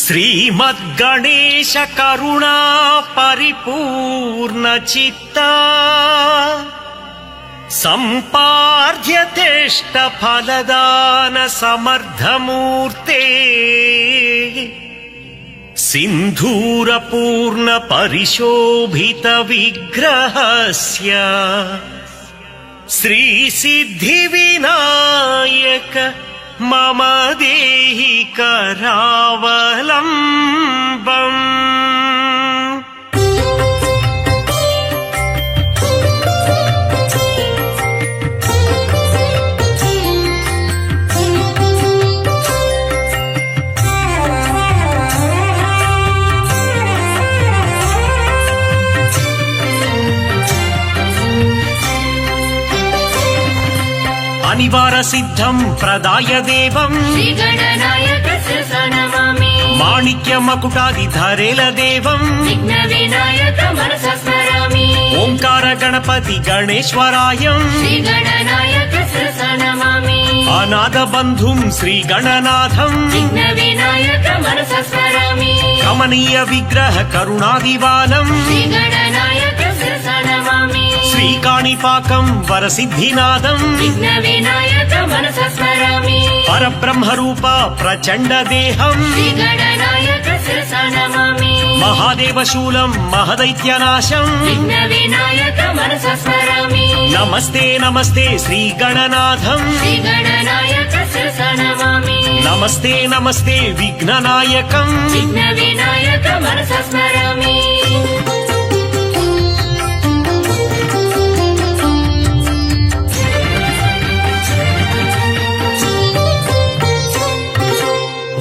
శ్రీమద్గణేశ కరుణా పరిపూర్ణ చిత్త సంపార్ధ్యతేష్ట ఫలదాన సమర్థమూర్తే సింధూర పూర్ణ పరిశోభిత విగ్రహస్య శ్రీ సిద్ధి వినాయక మమ దేహి కరావలంబం. అనివార సిద్ధం ప్రదాయ దేవం శ్రీగణనాయకస్య ప్రణమామి. మాణిక్య మకుటాది ధరేల దేవం విఘ్న వినాయక మనసా స్మరామి. ఓంకార గణపతి గణేశ్వరాయం శ్రీగణనాయకస్య ప్రణమామి. అనాథ బంధుం శ్రీ గణనాథం విఘ్న వినాయక మనసా స్మరామి. కమనీయ విగ్రహ కరుణాదివానం శ్రీగణనాయకస్య ప్రణమామి. శ్రీకాణిపాకం వరసిద్ధినాథం విఘ్న వినాయక మనసా స్మరామి. పరబ్రహ్మరూప ప్రచండ దేహం శ్రీగణనాయకస్య ప్రణమామి. మహాదేవశూలం మహదైత్యనాశం విఘ్న వినాయక మనసా స్మరామి. నమస్తే నమస్తే శ్రీ గణనాథం శ్రీగణనాయకస్య ప్రణమామి. నమస్తే నమస్తే విఘ్ననాయకం విఘ్న వినాయక మనసా స్మరామి.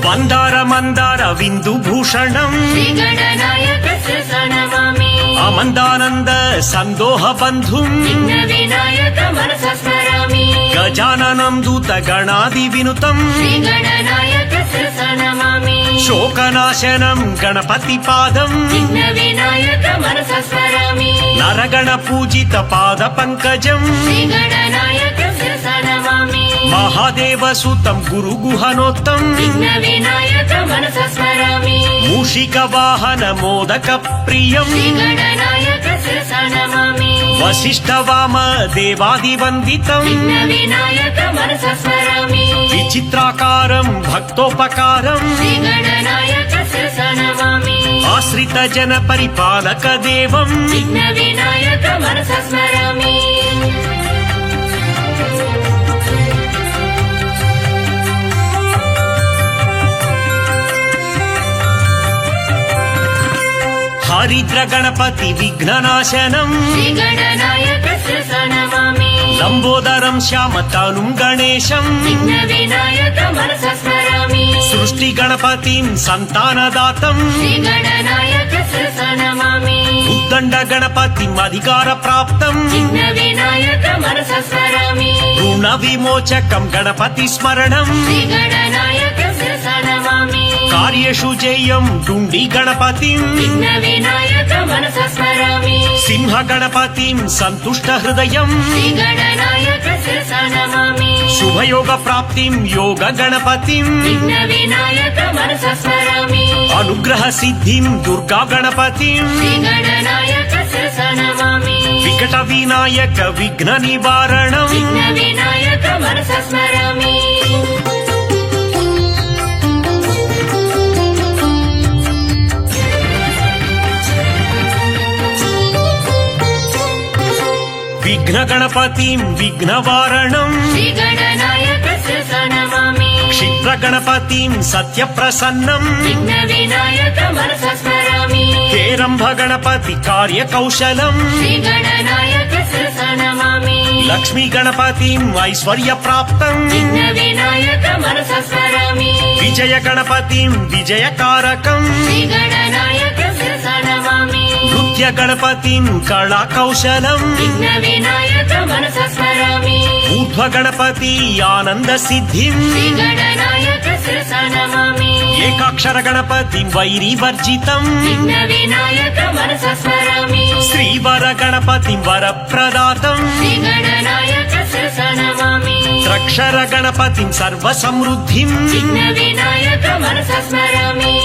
వందార మందార విందు భూషణం శ్రీగణనాయకస్య ప్రణమామి. అమందానంద సందోహ బంధుం విఘ్న వినాయక మనసా స్మరామి. గజాననం దూత గణాది వినుతం శ్రీగణనాయకస్య ప్రణమామి. శోకనాశనం గణపతి పాదం విఘ్న వినాయక మనసా స్మరామి. నరగణ పూజిత పాద పంకజం శ్రీగణనాయకస్య ప్రణమామి. మహాదేవ సుతం గురు గుహనోత్తం విఘ్న వినాయక మనసా స్మరామి. మూషిక వాహన మోదక ప్రియం శ్రీగణనాయకస్య ప్రణమామి. వశిష్ఠ వామ దేవాది వందితం విఘ్న వినాయక మనసా స్మరామి. విచిత్రాకారం భక్తోపకారం శ్రీగణనాయకస్య ప్రణమామి. ఆశ్రిత జన పరిపాలక దేవం విఘ్న వినాయక మనసా స్మరామి. హరిద్ర గణపతి విఘ్ననాశనం శ్రీగణనాయకస్య ప్రణమామి. లంబోదరం శ్యామతనుం గణేశం విఘ్న వినాయక మనసా స్మరామి. సృష్టి గణపతిం సంతానదాతం శ్రీగణనాయకస్య ప్రణమామి. ఉద్దండ గణపతిం అధికార ప్రాప్తం విఘ్న వినాయక మనసా స్మరామి. రుణ విమోచకం గణపతి స్మరణం శ్రీగణనాయకస్య ప్రణమామి. కార్యేషు జయం డుండి గణపతిం విఘ్న వినాయక మనసా స్మరామి. సింహ గణపతిం సంతుష్ట హృదయం శ్రీగణనాయకస్య ప్రణమామి. శుభయోగ ప్రాప్తిం యోగ గణపతిం విఘ్న వినాయక మనసా స్మరామి. అనుగ్రహ సిద్ధిం దుర్గా గణపతిం శ్రీగణనాయకస్య ప్రణమామి. వికట వినాయక విఘ్న నివారణం విఘ్న వినాయక మనసా స్మరామి. విఘ్న గణపతిం విఘ్నవారణం శ్రీగణనాయకస్య ప్రణమామి. క్షిప్ర గణపతిం సత్యప్రసన్నం విఘ్న వినాయక మనసా స్మరామి. హేరంభ గణపతి కార్యకౌశలం శ్రీగణనాయకస్య ప్రణమామి. లక్ష్మీ గణపతిం ఐశ్వర్య ప్రాప్తం విఘ్న వినాయక మనసా స్మరామి. విజయ గణపతిం విజయకారకం శ్రీగణనాయకస్య ప్రణమామి. నృత్య గణపతిం కళా కౌశలం విఘ్న వినాయక మనసా స్మరామి. ఊర్ధ్వ గణపతి ఆనంద సిద్ధిం శ్రీగణనాయకస్య ప్రణమామి. ఏకాక్షర గణపతిం వైరీ వర్జితం విఘ్న వినాయక మనసా స్మరామి. శ్రీవర గణపతిం వరప్రదాతం శ్రీగణనాయక శిరస నమామి త్రక్షర గణపతిం సర్వ సమృద్ధిం విఘ్న వినాయక మనస స్మరామి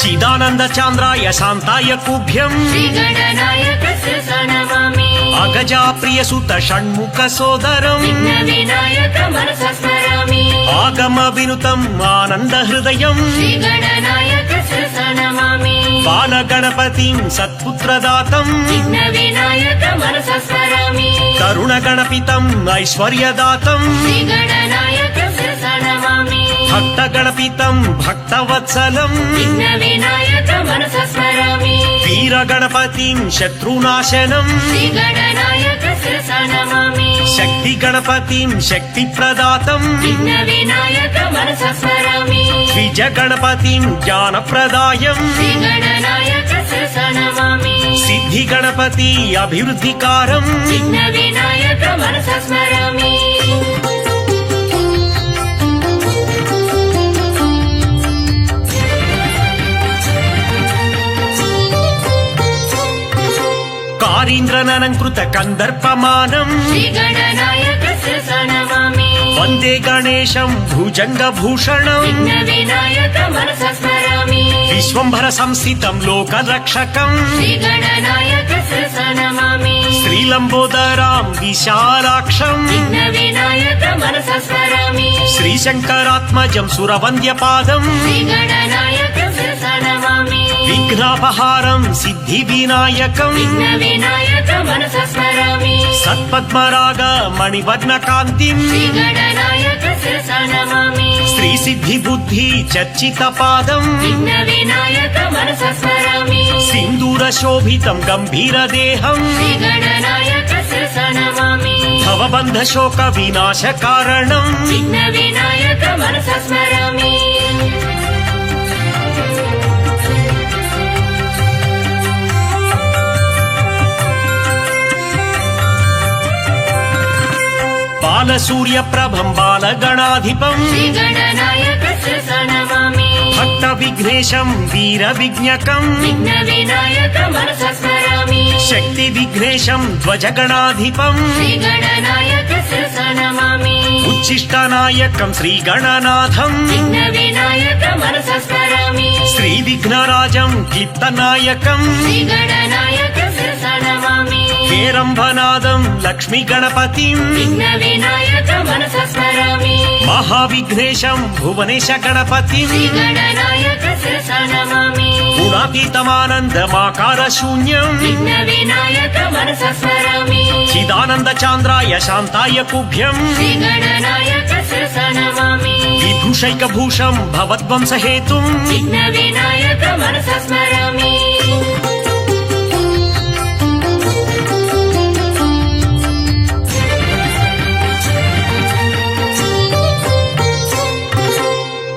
చిదానంద చాంద్రాయ శాంతాయ కుభ్యం శ్రీగణనాయక శిరస నమామి అగజా ప్రియ సుత షణ్ముఖ సోదరం విఘ్న వినాయక మనస స్మరామి ఆగమ వినుతం ఆనంద హృదయం శ్రీగణనాయక శిరస నమామి బాల గణపతిం సత్పుత్రదాతం విఘ్న వినాయక మనస స్మరామి తరుణ గణపితం ఐశ్వర్యదాతం శ్రీగణనాయక శిరస నమామి భక్త గణపితం భక్తవత్సలం విఘ్న వినాయక మనస స్మరామి వీర గణపతిం శత్రునాశనం శ్రీగణనాయక శిరస నమామి శక్తి గణపతిం శక్తి ప్రదాతం విఘ్న వినాయక మనస స్మరామి ద్విజ గణపతిం జ్ఞాన ప్రదాయం శ్రీగణనాయక శిరస నమామి సిద్ధి గణపతి అభివృద్ధికారం విఘ్న వినాయక మనస స్మరామి కారీంద్రననంకృత కందర్పమానం శ్రీగణనాయక శిరస నమామి వందే గణేశం భుజంగ భూషణం విఘ్న వినాయక మనస స్మరామి విశ్వంభర సంస్థితం లోక రక్షకం శ్రీగణనాయక శిరస నమామి శ్రీలంబోదరాం విశాలాక్షం విఘ్న వినాయక మనస స్మరామి శ్రీశంకరాత్మజం సురవంద్యపాదం శ్రీగణనాయక శిరస నమామి విఘ్నాపహారం సిద్ధి వినాయకం విఘ్న వినాయక మనస స్మరామి సత్పద్మరాగ మణివర్ణ కాంతిం శ్రీగణనాయక శిరస నమామి శ్రీ సిద్ధి బుద్ధి చర్చిత పాదం విఘ్న వినాయక మనస స్మరామి సింధూర శోభితం గంభీర దేహం శ్రీగణనాయక శిరస నమామి భవబంధ శోక వినాశ కారణం విఘ్న వినాయక మనస స్మరామి బాలసూర్య ప్రభం బాలగణాధిపం శ్రీగణనాయక శిరస నమామి భక్త విఘ్నేశం వీర విజ్ఞకం విఘ్న వినాయక మనస స్మరామి శక్తి విఘ్నేశం ధ్వజగణాధిపం శ్రీగణనాయక శిరస నమామి ఉచ్చిష్టనాయకం శ్రీగణనాథం విఘ్న వినాయక మనస స్మరామి శ్రీ విఘ్నరాజం క్లిప్తనాయకం శ్రీగణనాయక శిరస నమామి హేరంభనాదం లక్ష్మీ గణపతిం విఘ్న వినాయక మనస స్మరామి మహావిఘ్నేశం భువనేశ గణపతిం శ్రీగణనాయక శిరస నమామి గుణాతీతమానందమాకార శూన్యం విఘ్న వినాయక మనస స్మరామి చిదానంద చాంద్రాయ శాంతాయ కుభ్యం శ్రీగణనాయక శిరస నమామి విభూషైక భూషం భవద్వంశ హేతుం విఘ్న వినాయక మనస స్మరామి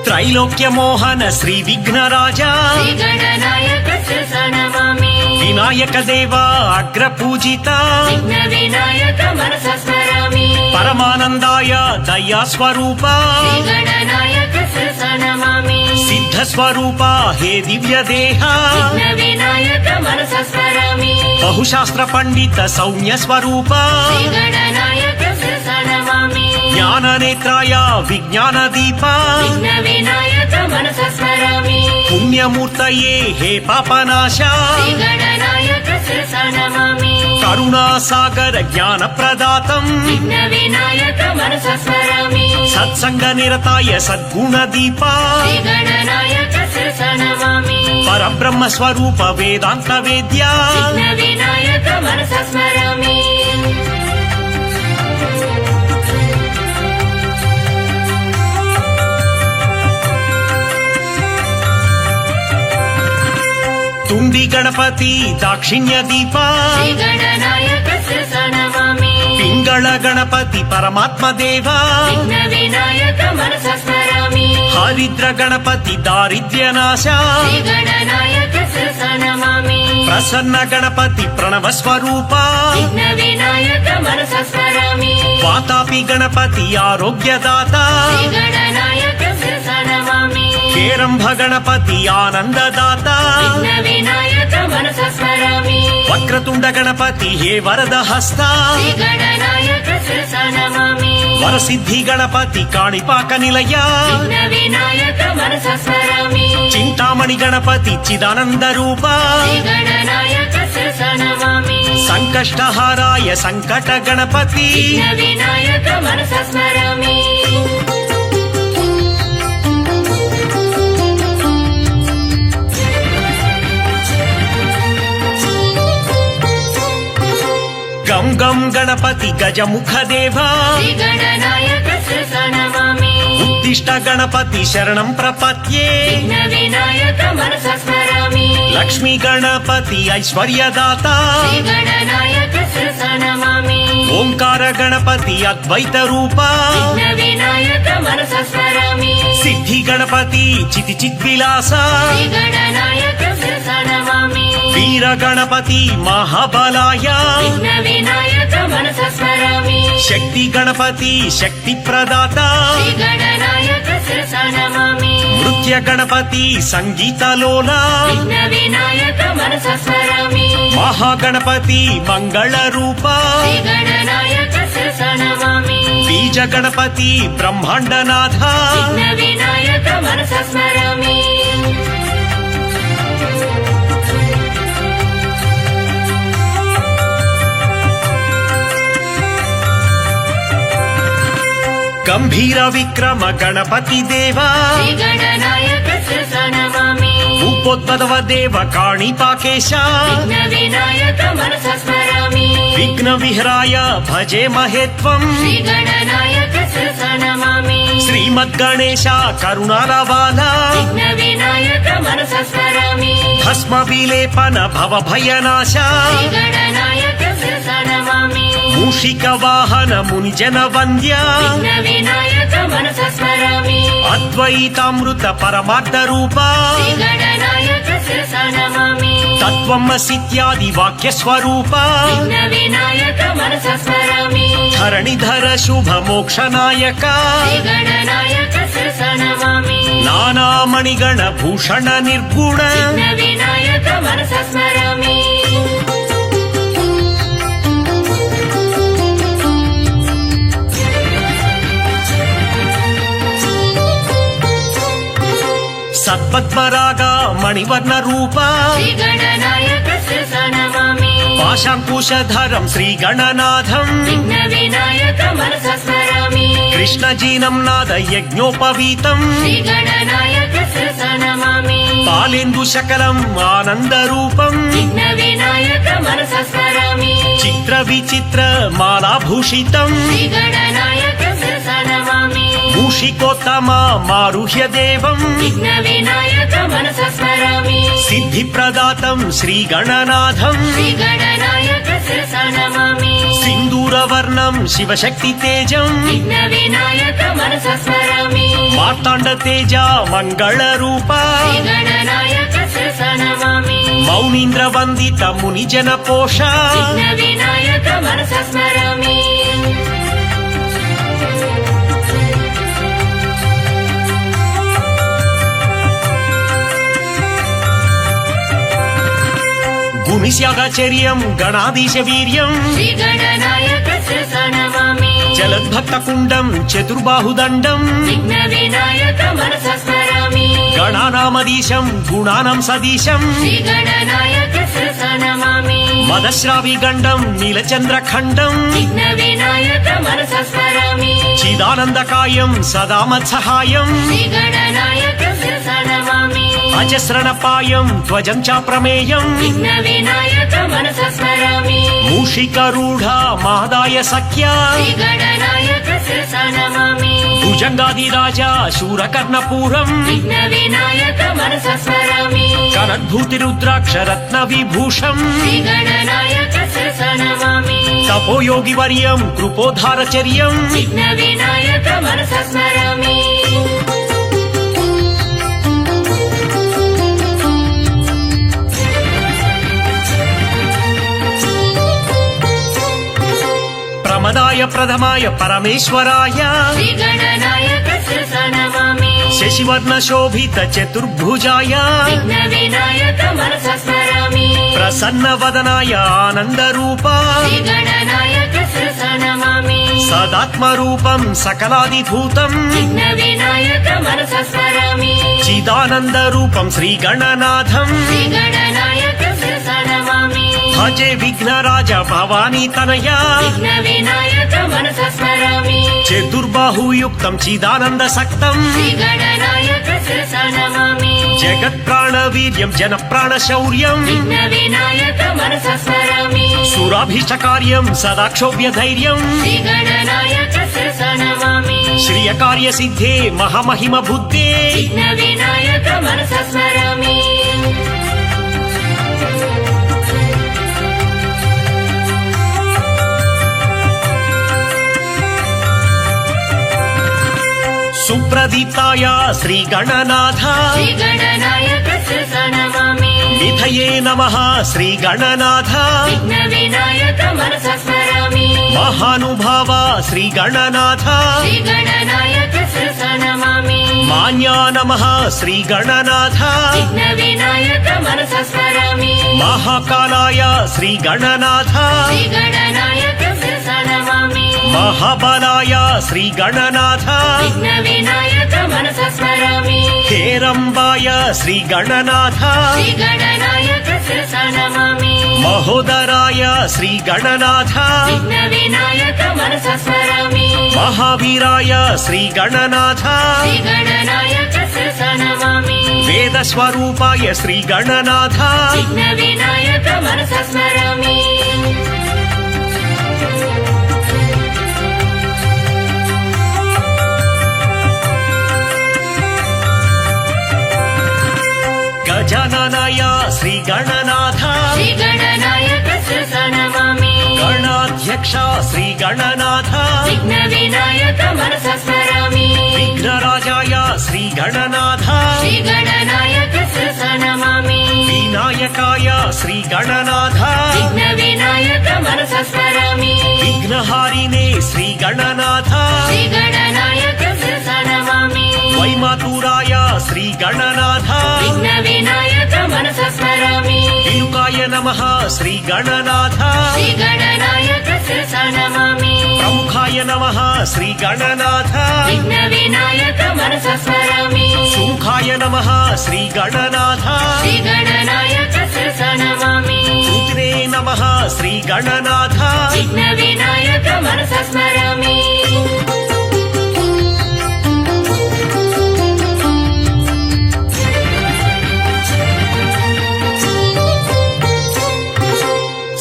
త్రైలోక్య మోహన శ్రీ విఘ్నరాజా శ్రీగణనాయక శిరస నమామి వినాయక దేవా అగ్ర పూజిత విఘ్న వినాయక మనస స్మరామి పరమానందాయ దయా స్వరూప శ్రీగణనాయక శిరస నమామి సిద్ధ స్వరూప హే దివ్య దేహ విఘ్న వినాయక మనస స్మరామి బహుశాస్త్ర పండిత సౌమ్య స్వరూప శ్రీగణనాయక శిరస నమామి జ్ఞాన నేత్రాయ విజ్ఞాన దీప విఘ్న వినాయక మనస స్మరామి పుణ్యమూర్తయే హే పాపనాశ శ్రీగణనాయక శిరస నమామి కరుణా సాగర జ్ఞాన ప్రదాతం విఘ్న వినాయక మనస స్మరామి సత్సంగ నిరతాయ సద్గుణ దీప శ్రీగణనాయక శిరస నమామి పరబ్రహ్మ స్వరూప వేదాంత వేద్య విఘ్న వినాయక మనస స్మరామి తుండి గణపతి దాక్షిణ్య దీప శ్రీగణనాయక శిరస నమామి పింగళ గణపతి పరమాత్మ దేవ విఘ్న వినాయక మనస స్మరామి హరిద్ర గణపతి దారిద్ర్య నాశ శ్రీగణనాయక శిరస శిరసా నమామి ప్రసన్న గణపతి ప్రణవ స్వరూప విఘ్న వినాయక మనసా స్మరామి వాతాపి గణపతి ఆరోగ్యదాత శ్రీ గణనాయక శిరసా నమామి కేరంభ గణపతి ఆనందదాత విఘ్న వినాయక మనసా స్మరామి వక్రతుండ గణపతి హే వరద హస్త శ్రీ గణనాయక శిరసా నమామి వరసిద్ధి గణపతి కాణిపాక నిలయ విఘ్న వినాయక మనసా స్మరామి చింతామణి గణపతి చిదానంద రూప శ్రీ గణనాయక శిరసా నమామి సంకష్టహారాయ సంకట గణపతి విఘ్న వినాయక మనసా స్మరామి గం గం గణపతి గజముఖ దేవ శ్రీ గణనాయక శిరసా నమామి ఉత్తిష్ట గణపతి శరణం ప్రపత్యే విఘ్న వినాయక మనసా స్మరామి లక్ష్మీ గణపతి ఐశ్వర్యదాత శ్రీ గణనాయక శిరసా నమామి ఓంకార గణపతి అద్వైత రూప విఘ్న వినాయక మనసా స్మరామి సిద్ధి గణపతి చితి చిద్విలాస శ్రీ గణనాయక శిరసా నమామి వీర గణపతి మహాబలాయ విఘ్న వినాయక మనసా స్మరామి శక్తి గణపతి శక్తి ప్రదాత శ్రీ గణనాయక శిరసా నమామి నృత్య గణపతి సంగీతలోల విఘ్న వినాయక మనసా స్మరామి మహాగణపతి మంగళ రూప శ్రీ గణనాయక శిరసా నమామి బీజ గణపతి బ్రహ్మాండనాథ విఘ్న వినాయక మనసా స్మరామి గంభీర విక్రమ గణపతి దేవ శ్రీ గణనాయక శిరసా నమామి భూపోద్భవ దేవ కాణిపాకేశ విఘ్న వినాయక మనసా స్మరామి విఘ్న విహరాయ భజే మహేత్వం శ్రీ గణనాయక శిరసా నమామి శ్రీమద్గణేశ కరుణాలవాల విఘ్న వినాయక మనసా స్మరామి భస్మ విలేపన భవ భయనాశ శ్రీ గణనాయక శిరసా నమామి మూషిక వాహన మునిజన వంద్య విఘ్న వినాయక మనసా స్మరామి అద్వైతామృత పరమార్థ రూప శ్రీ గణనాయక శిరసా నమామి తత్వమసిత్యాది వాక్య స్వరూప విఘ్న వినాయక మనసా స్మరామి ధరణిధర శుభ మోక్ష నాయక శ్రీ గణనాయక శిరసా నమామి నానామణిగణ భూషణ నిర్గుణ విఘ్న వినాయక మనసా స్మరామి సత్పద్మరాగ మణివర్ణ రూప శ్రీ గణనాయక శిరసా నమామి పాశాంకుశధరం శ్రీ గణనాథం విఘ్న వినాయక మనసా స్మరామి కృష్ణజీనం నాద యజ్ఞోపవీతం శ్రీ గణనాయక శిరసా నమామి పాలేందు శకలం ఆనంద రూపం విఘ్న వినాయక మనసా స్మరామి చిత్ర విచిత్ర మాలాభూషితం శ్రీ గణనాయక శిరసా నమామి మూషికోత్తమ మారుహ్య దేవం విఘ్న వినాయక మనసా స్మరామి సిద్ధి ప్రదాతం శ్రీ గణనాథం శ్రీ గణనాయక శిరసా నమామి సింధూరవర్ణం శివశక్తి తేజం విఘ్న వినాయక మనసా స్మరామి మార్తాండ తేజ మంగళ రూప శ్రీ గణనాయక శిరసా నమామి మౌనీంద్ర వందిత మునిజన పోష విఘ్న వినాయక మనసా స్మరామి గుణిస్యాగచర్యం గణాధీశ వీర్యం శ్రీ గణనాయక శిరసా నమామి జలద్భక్త కుండం చతుర్బాహుదండం విఘ్న వినాయక మనసా స్మరామి గణానామదీశం గుణానం సదీశం శ్రీ గణనాయక శిరసా నమామి మదశ్రావి గండం నీలచంద్రఖండం విఘ్న వినాయక మనసా స్మరామి చిదానందకాయం సదా మత్సహాయం శ్రీ గణనాయక శిరసా నమామి అజస్రణపాయం ధ్వజం చ ప్రమేయం విఘ్న వినాయక మనసా స్మరామి మూషికరూఢ మహదాయ సఖ్య శ్రీ గణనాయక శిరసా నమామి భుజంగాదిరాజ శూరకర్ణపూరం విఘ్న వినాయక మనసా స్మరామి కనద్భూతి రుద్రాక్ష రత్న విభూషం శ్రీ గణనాయక శిరసా నమామి తపోయోగి వర్యం కృపోధారచర్యం విఘ్న వినాయక మనసా స్మరామి ప్రళయ ప్రథమాయ పరమేశ్వరాయ శ్రీ గణనాయక శిరస నమామి శశివర్ణ శోభిత చతుర్భుజాయ విఘ్న వినాయక మనస స్మరామి ప్రసన్న వదనాయ ఆనంద రూప శ్రీ గణనాయక శిరస నమామి సదాత్మ రూపం సకలాదిభూతం విఘ్న వినాయక మనస స్మరామి చిదానంద రూపం శ్రీ గణనాథం శ్రీ గణనాయక శిరస నమామి భజే విఘ్నరాజ భవానీ తనయ విఘ్న వినాయక మనస స్మరామి చతుర్బాహుయుక్తం చిదానంద సక్తం శ్రీ గణనాయక శిరస నమామి జగత్ ప్రాణ వీర్యం జన ప్రాణ శౌర్యం విఘ్న వినాయక మనస స్మరామి సురాభిష్టకార్యం సదాక్షోభ్య ధైర్యం శ్రీ గణనాయక శిరస నమామి శ్రియకార్య సిద్ధే మహామహిమ బుద్ధే విఘ్న వినాయక మనస స్మరామి సుప్రదీప్తాయ శ్రీ గణనాథ శ్రీ గణనాయక శిరస నమామి నిధయే నమః శ్రీ గణనాథ విఘ్న వినాయక మనస స్మరామి మహానుభావ శ్రీ గణనాథ శ్రీ గణనాయక శిరస నమామి మాన్యా నమః శ్రీ గణనాథ విఘ్న వినాయక మనస స్మరామి మహాకాలాయ శ్రీ గణనాథ శ్రీ గణనాయక శిరస నమామి మహాబలాయ శ్రీ గణనాథ విఘ్న వినాయక మనస స్మరామి హేరంబాయ శ్రీ గణనాథ శ్రీ గణనాయక శిరస నమామి మహోదరాయ శ్రీ గణనాథ విఘ్న వినాయక మనస స్మరామి మహావీరాయ శ్రీ గణనాథ శ్రీ గణనాయక శిరస నమామి వేద స్వరూపాయ శ్రీ గణనాథ విఘ్న వినాయక మనస స్మరామి గజాననాయ శ్రీ గణనాథ శ్రీ గణనాయక శిరస నమామి గణాధ్యక్ష శ్రీ గణనాథ విఘ్న వినాయక మనస స్మరామి విఘ్నరాజాయ శ్రీ గణనాథ శ్రీ గణనాయక శిరస నమామి వినాయకాయ శ్రీ గణనాథ విఘ్న వినాయక మనస స్మరామి విఘ్నహారిణే శ్రీ గణనాథ శ్రీ గణనాయక శిరస నమామి వైమాతూరాయ శ్రీ గణనాథ విఘ్న వినాయక మనస స్మరామి వినుకాయ నమః శ్రీ గణనాథ శ్రీ గణనాయక శిరస నమామి ప్రముఖాయ నమః శ్రీ గణనాథ విఘ్న వినాయక మనస స్మరామి సుముఖాయ నమః శ్రీ గణనాథ శ్రీ గణనాయక శిరస నమామి రుద్రే నమః శ్రీ గణనాథ విఘ్న వినాయక మనస స్మరామి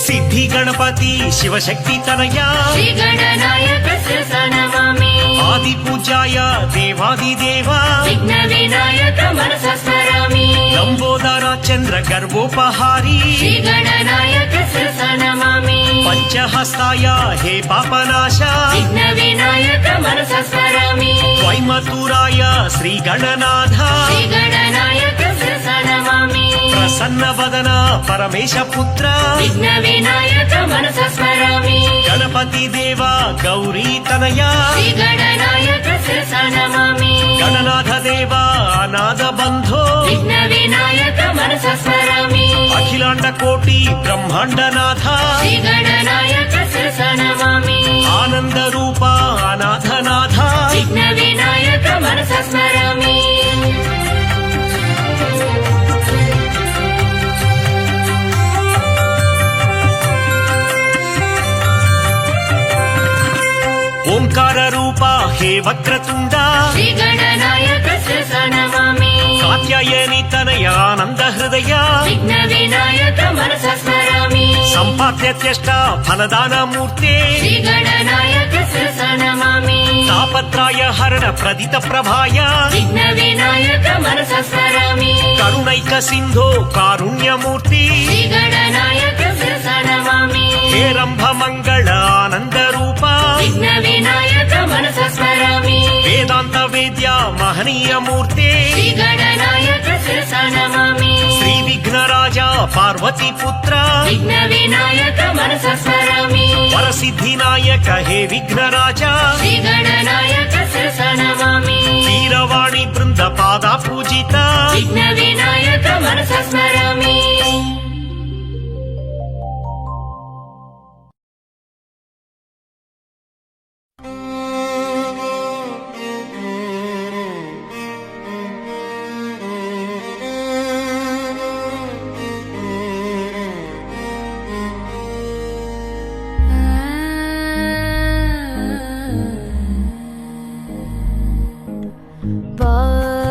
సిద్ధి గణపతి శివశక్తి తనయ శ్రీ గణనాయక శిరస నమామి ఆది పూజ్యాయ దేవాదిదేవ విఘ్న వినాయక మనస స్మరామి లంబోదర చంద్ర గర్భోపహారి శ్రీ గణనాయక శిరస నమామి పంచహస్తాయ హే పాపనాశ విఘ్న వినాయక మనస స్మరామి వైమతూరాయ శ్రీ గణనాథ శ్రీ గణనాయక శిరస నమామి ప్రసన్న వదన పరమేశ పుత్ర విఘ్న వినాయక మనస స్మరామి గణపతి దేవ గౌరీ తనయ శ్రీ గణనాయక శిరస నమామి గణనాథ దేవ అనాథ బంధో విఘ్న వినాయక మనస స్మరామి అఖిలాండ కోటి బ్రహ్మాండనాథ శ్రీ గణనాయక శిరస నమామి ఆనంద రూప అనాథనాథ విఘ్న వినాయక మనస స్మరామి ఓంకార రూప హే వక్రతుండ శ్రీ గణనాయక శిరస నమామి కాత్యాయని తనయ ఆనంద హృదయ విఘ్న వినాయక మనస స్మరామి సంపాద్యత్యష్ట ఫలదాన మూర్తే శ్రీ గణనాయక శిరస నమామి తాపత్రాయ హరణ ప్రదిత ప్రభాయ విఘ్న వినాయక మనస స్మరామి కరుణైక సింధో కారుణ్యమూర్తి శ్రీ గణనాయక శిరస నమామి హేరంభ మంగళ ఆనంద రూప విఘ్న వినాయక మనస స్మరామి వేదాంత వేద్య మహనీయ మూర్తి శ్రీ గణనాయక శిరస నమామి శ్రీ విఘ్నరాజ పార్వతీ పుత్ర విఘ్న వినాయక మనస స్మరామి వరసిద్ధినాయక హే విఘ్నరాజా శ్రీ గణనాయక శిరస నమామి కీరవాణి బృంద పాద పూజిత విఘ్న వినాయక మనస స్మరామి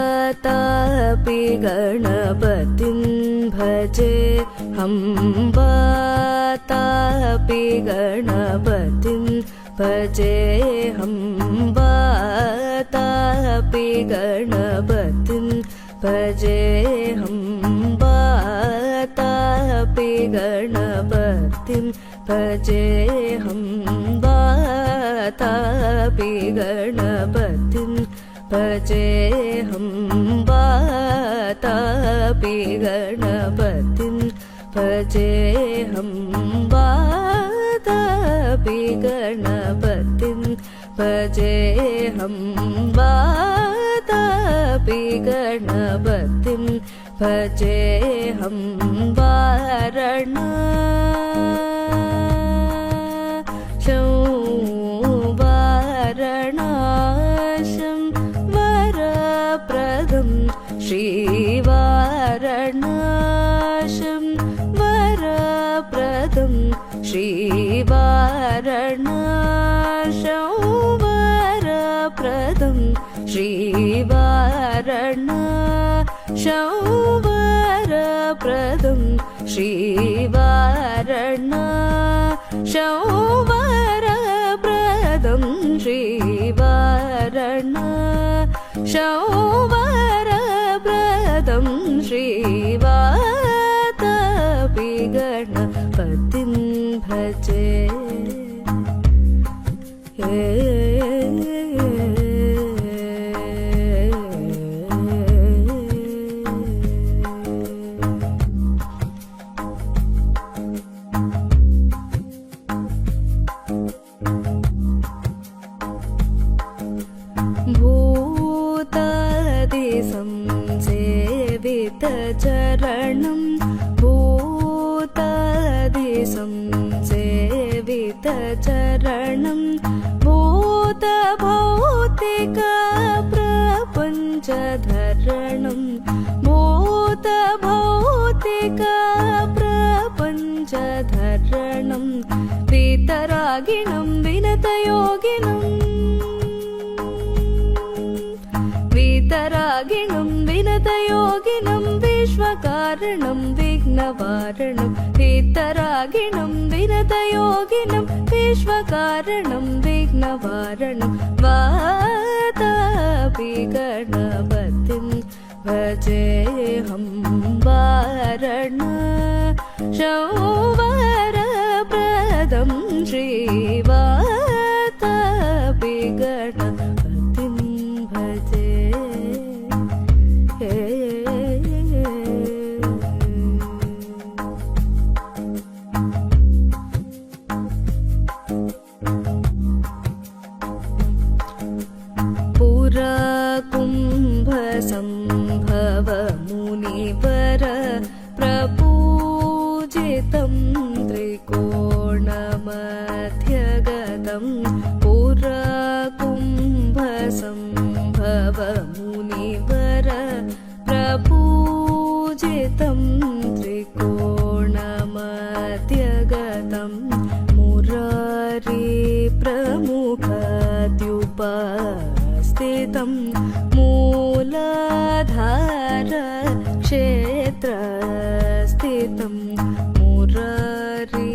वातापि गणपतिं भजे हम वातापि गणपतिं भजे हम वातापि गणपतिं भजे हम वातापि गणपतिं भजे हम वातापि गणपतिं भजे हम वातापि गणपतिं भजे हम वातापि गणपतिं भजे हम वातापि गणपतिं भजे हम वाराणस्यं वरप्रदं श्रीवाराणस्यं वरप्रदं श्रीवाराणस्यं वरप्रदं श्रीवाराणस्यं वरप्रदं श्रीवाराणस्यं वरप्रदं श्रीवाराणस्यं वरप्रदं श्रीवातापि गणपतिं भजे भूतादिसंसेवितचरणं भूतादिसंसेवितचरणं भूतभौतिकप्रपञ्चधरणं भूतभौतिकप्रपञ्चधरणं वीतरागिणं विनतयोगिनं वीतरागिणं विनतयोगिनं विश्वकारणं विघ्नवारणं वीतरागिणं विनतयोगिनं विश्वकारणं विघ्नवारणं वातापि गणपतिं भजे हम वाराणस्यं वरप्रदं श्रीवातापि गणपतिं भजे पुरकुम्भसम्भव मुनिवर प्रपूजितं त्रिकोणमध्यगतं पुरकुम्भसम्भव मुनिवर प्रपूजितं त्रिकोणमध्यगतं मुरारी प्रमुखद्युपस्थितं मूलाधार क्षेत्रस्थितं मुरारी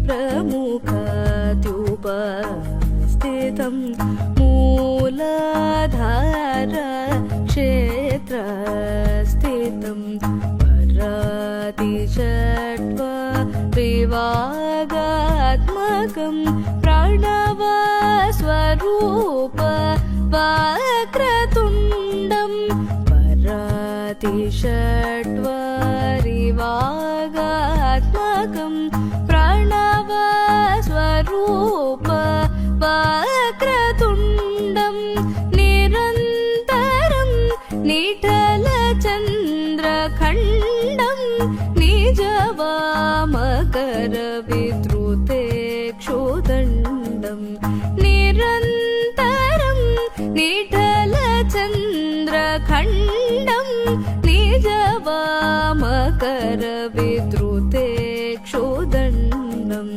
प्रमुखद्युपस्थितं मूलाधार क्षेत्रस्थितं परातिषट्व विभागात्मकं प्रणवस्वरूप वक्रतुण्डं परातिषट्वरिवागा రూప వక్రతుండం నిరంతరం నిఠల చంద్రఖండం నిజవామకర విద్రుతే క్షుదండం నిరంతరం నిఠల చంద్రఖండం నిజవామకర విద్రుతే క్షుదండం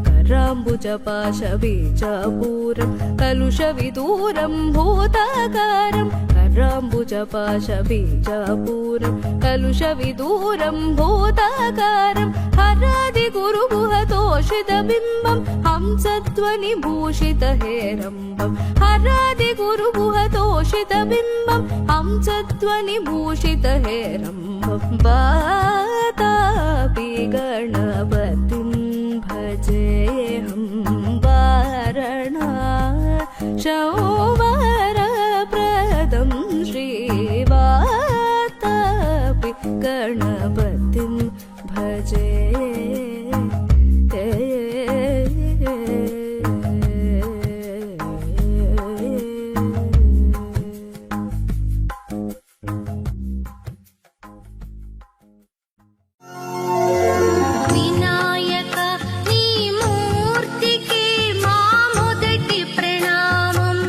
कराम्बुजपाशबीजापूरं कलुषविदूरं भूताकारं कराम्बुजपाशबीजापूरं कलुषविदूरं भूताकारं हरादिगुरुगुहतोषितबिम्बं हंसध्वनिभूषितहेरम्बं हरादिगुरुगुहतोषितबिम्बं हंसध्वनिभूषितहेरम्बं वातापि गणपतिं भजेऽहं वारणा शौवरप्रदं श्रीवातापि गणपतिं भजे వినాయక నీ మూర్తికి మా మొదటి ప్రణామం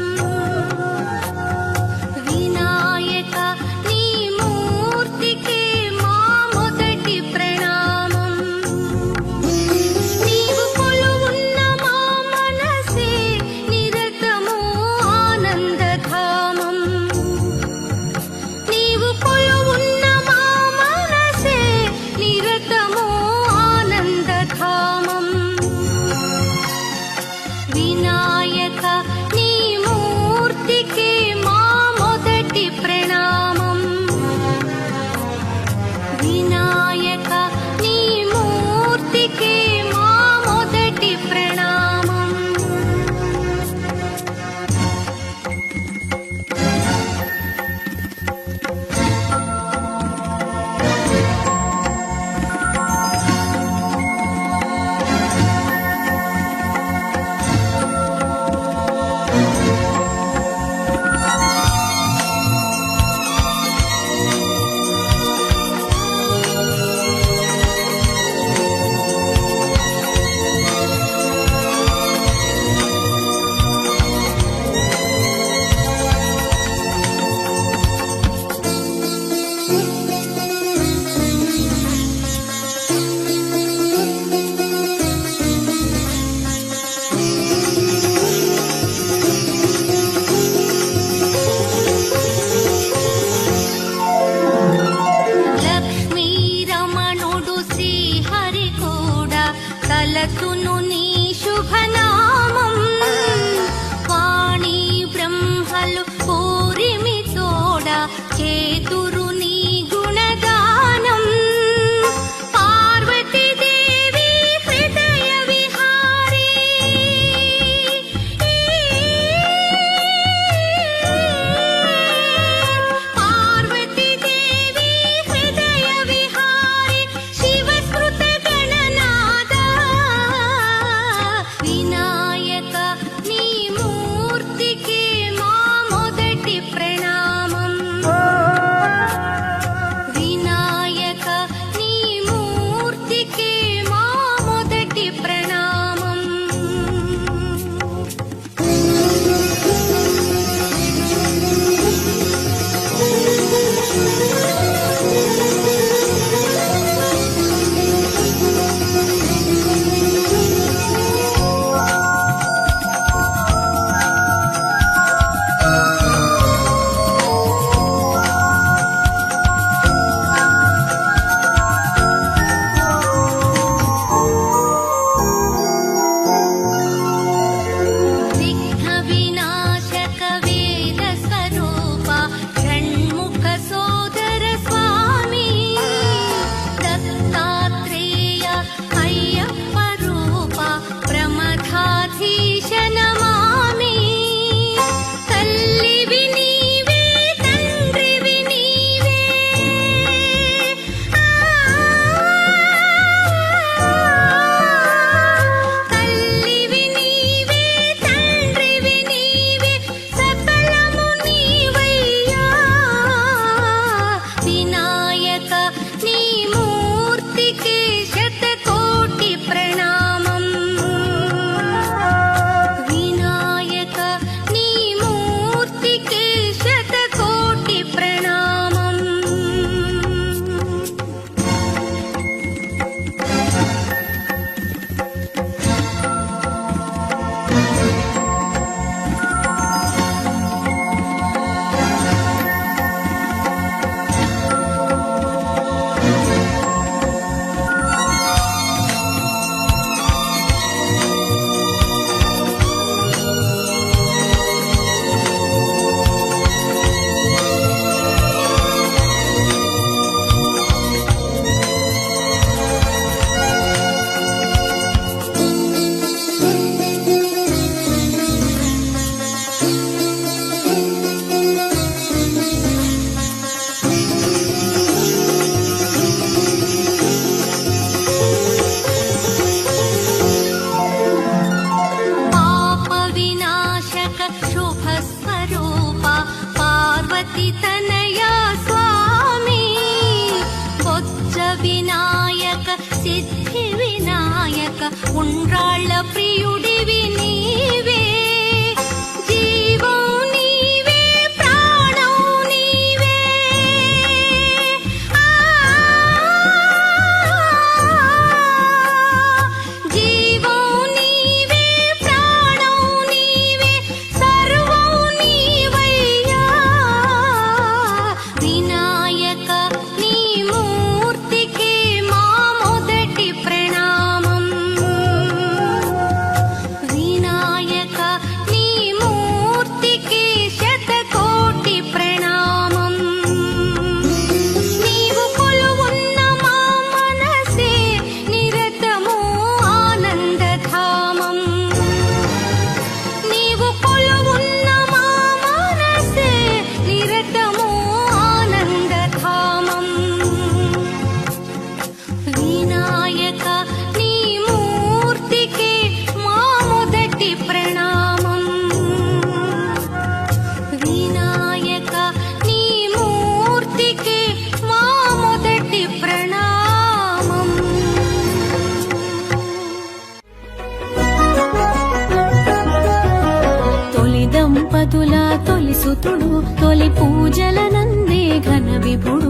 తొలి సుతుడు తొలి పూజలనందే ఘన విభుడు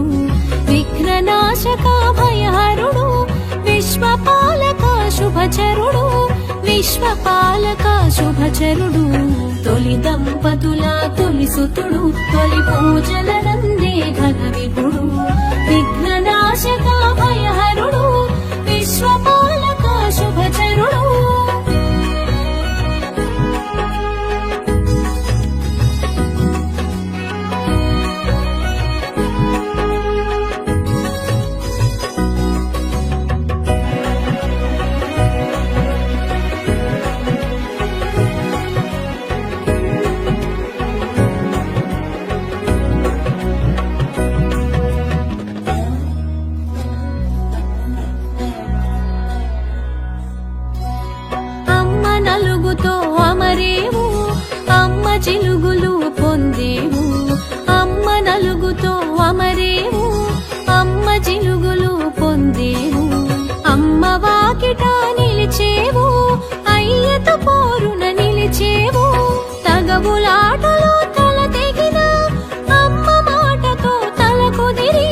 విఘ్ననాశక భయహరుడు విశ్వపాలక శుభచరుడు విశ్వపాలక శుభచరుడు తొలి దంపతుల తొలి సుతుడు తొలి పూజలనందే ఘన విభుడు విఘ్ననాశక భయహరుడు విశ్వపాలక శుభచరుడు నలుగుతో అమరేవు అమ్మ చిలుగులు పొందేవు అమ్మ నలుగుతో అమరేవు అమ్మ చిలుగులు పొందేవు అమ్మ వాకిట నిలిచేవు అయ్యతో పోరున నిలిచేవు తగవులాటలో తల తెగిన అమ్మ మాటతో తల కుదిరి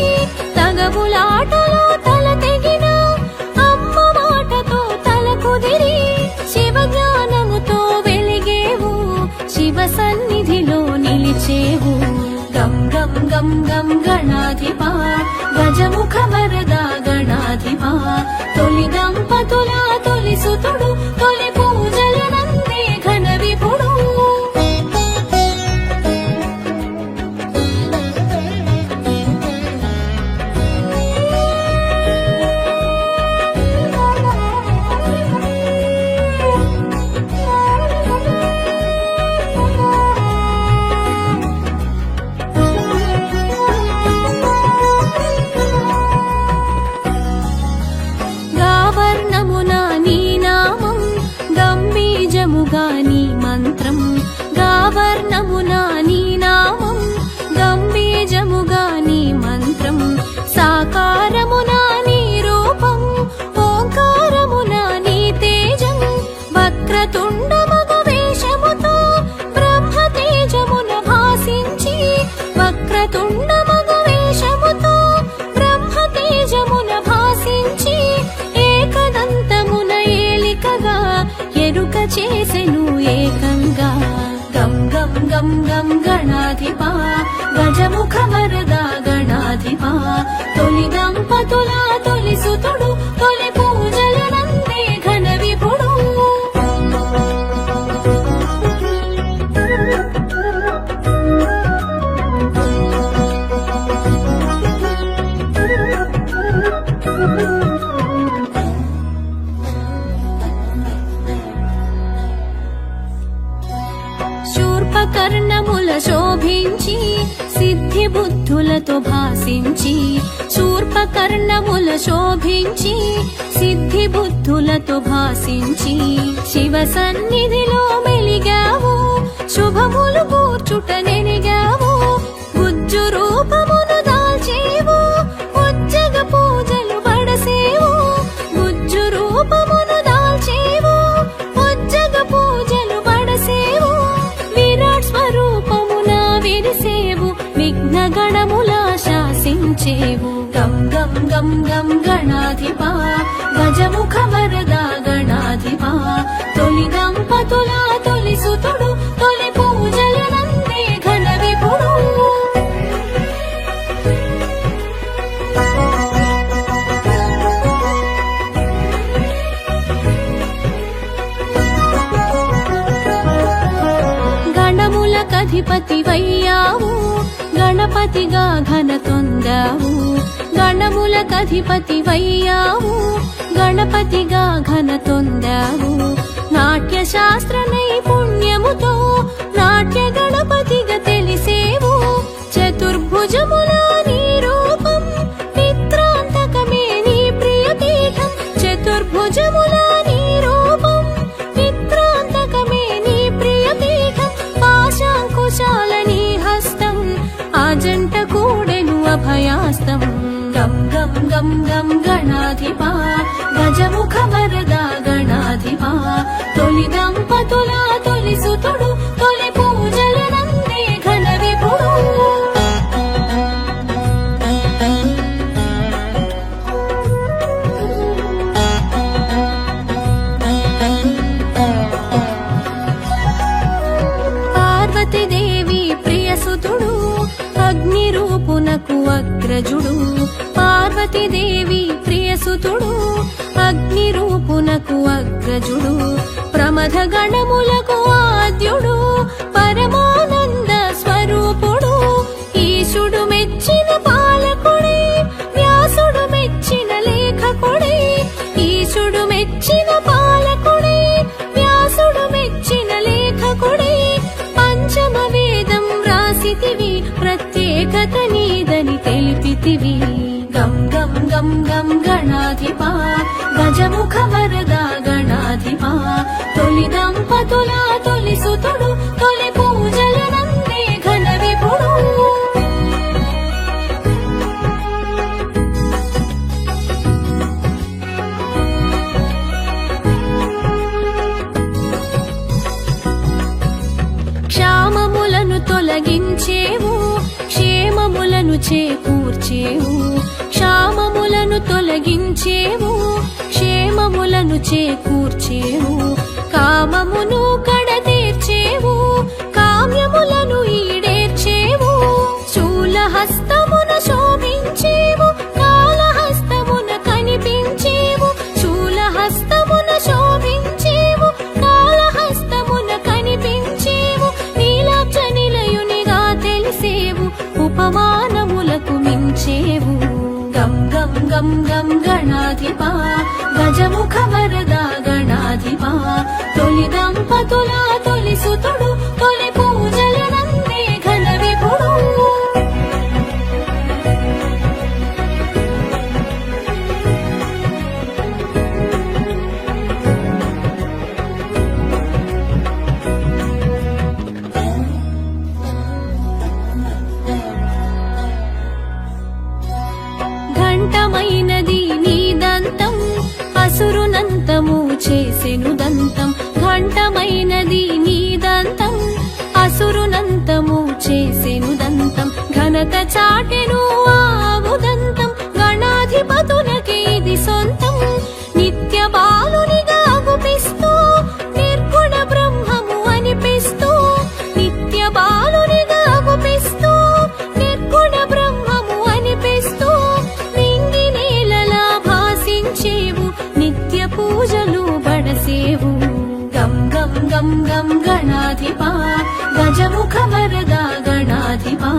తగవులాటలో తల తెగిన అమ్మ మాటతో తల కుదిరి శివ జ్ఞానముతో వెలిగేవు శివ సన్నిధిలో నిలిచేవు గం గం గం గం గణాధిపా గజముఖ వరద గణాధిపా తొలి దంపతుల తొలి సుతుడు తొలి పూజలనందే ఘన విభుడు గావర్ణమునా నీ నామం గంభీజముగా నీ మంత్రం సాకారమునా నీ రూపం ఓంకారమునా నీ తేజం వక్రతుండ మగ వేషముతో బ్రహ్మ తేజమున భాసించి వక్రతుండ మగ వేషముతో బ్రహ్మ తేజమున భాసించి ఏకదంతమున ఏలికగా ఎరుక చేసెను ఏకంగా గం గం గం గం గణాధిపా గజముఖ వరద గణాధిపా తొలి దంపతుల తొలి సుతుడు తొలి పూజలనందే ఘన విభుడు శూర్పకర్ణముల శోభించి సిద్ధి బుద్ధులతో భాసించి శూర్పకర్ణముల శోభించి సిద్ధి బుద్ధులతో భాసించి శివ సన్నిధిలో మెలిగావు శుభములు కూర్చుట నెనిగావు గుజ్జు రూపమును దాల్చేవు ఉజ్జగ పూజలు బడసేవు గుజ్జు రూపమును దాల్చేవు ఉజ్జగ పూజలు బడసేవు విరాట్ స్వరూపమున విరిసేవు విఘ్న గణముల శాసించేవు గం గం గం గం గణాధిపా గజముఖ వరద గణాధిపా తొలి దంపతుల తొలి సుతుడు తొలి పూజలనందే ఘన విభుడు గణములకధిపతి వయ్యావు గణపతిగా ఘన తొందావు గణములకధిపతి వయ్యావు గణపతిగా ఘన తొందావు నాట్య శాస్త్ర నైపుణ్యముతో నాట్య గణపతిగా తెలిసేవు చతుర్భుజముల నీ రూపం పిత్రాంతకమే నీ ప్రియ పీఠం చతుర్భుజముల నీ రూపం పిత్రాంతకమే నీ ప్రియ పీఠం పాశాంకుశాల నీ హస్తం ఆజంట కూడెను అభయాస్తం గం గం గం గం గణాధిపా గజముఖ వరద గణాధిపా తొలి దంపతుల తొలి సుతుడు తొలి పూజలనందే ఘన గణములకు అగ్రజుడు ప్రమథ గణములకు ఆద్యుడు పరమానంద స్వరూపుడు ఈశుడు మెచ్చిన పాలకుడే వ్యాసుడు మెచ్చిన లేఖకుడే ఈశుడు మెచ్చిన పాలకుడే వ్యాసుడు మెచ్చిన లేఖకుడే పంచమ వేదం రాసితివి ప్రత్యేకత నీదని తెలిపితివి గం గం గం గం గణాధిపా గజముఖ వరదా గణాధిపా తొలి దంపతుల తొలి సుతుడు తొలి పూజల నందే ఘన విపుడు క్షామములను తొలగించేవు క్షేమములను చేకూర్చేవు క్షామములను తొలగించేవు క్షేమములను చేకూర్చేవు కామమును కడతీర్చేవు కామ్యములను ఈడేర్చేవు శూలహస్తమున శోభించేవు కాళహస్తమున కనిపించేవు శూలహస్తమున శోభించేవు కాళహస్తమున కనిపించేవు నీలాబ్జ నిలయునిగా తెలిసేవు ఉపమానములకు మించేవు గం గం గం గం గణాధిపా గజముఖ వరదా గణాధిపా తొలి దంపతుల తొలి సుతుడు తొలి పూజల నందే ఘన విపుడు ఘంటమైనది నీ దంతం అసురునంతము చేసెను దంతం ఘంటమైనది నీ దంతం అసురునంతము చేసెను దంతం ఘనత చాటెను ఆవు దంతం గణాధిపతులకి ఇది సొంతం నిత్య బాలునిగా గుపిస్తూ నిర్గుణ బ్రహ్మము అనిపిస్తూ నిత్య బాలునిగా గుపిస్తూ నిర్గుణ బ్రహ్మము అనిపిస్తూ నింగి నేలలా భాసించేవు నిత్య పూజలు బడసేవు గం గం గం గం గణాధిపా గజముఖ వరదా గణాధిపా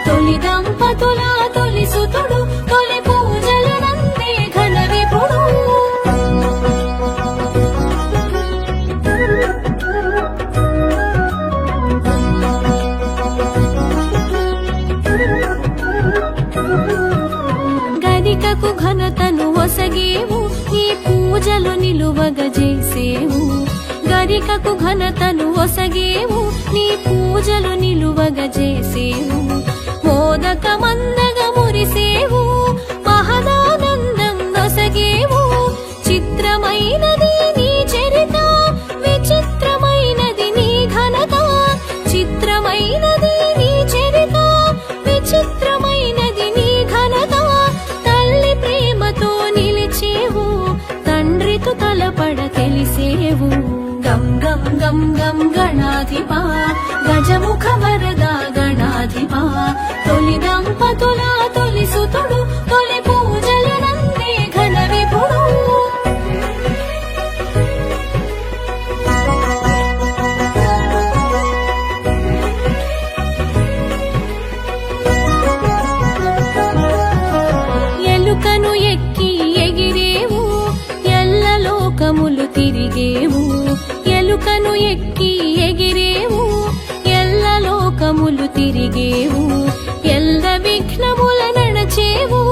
తొలి దంపతుల తొలి సుతుడు తొలి పూజల నందే ఘన విపుడు గరికకు ఘనతను ఒసగేవు నీ పూజలు నిలువగజేసేవు గరికకు ఘనతను ఒసగేవు నీ పూజలు నిలువగజేసేవు మోదక మందగ మురిసేవు మహదానందం నొసగేవు చిత్రమైనది నీ చరిత విచిత్రమైనది నీ ఘనత చిత్రమైనది నీ చరిత విచిత్రమైనది నీ ఘనత తల్లి ప్రేమతో నిలిచేవు తండ్రితో తలపడ తెలిసేవు గం గం గం గం గణాధిపా గజముఖ వరదా గణాధిపా తొలి దంపతుల తొలి సుతుడు తొలి పూజల నందే ఘన విపుడు ఎలుకను ఎక్కి ఎగిరేవు ఎల్ల లోకములు తిరిగేవు ఎలుకను ఎక్కి ఎగిరేవు ఎల్ల లోకములు తిరిగేవు ఎల్ల విఘ్నముల నడచేవు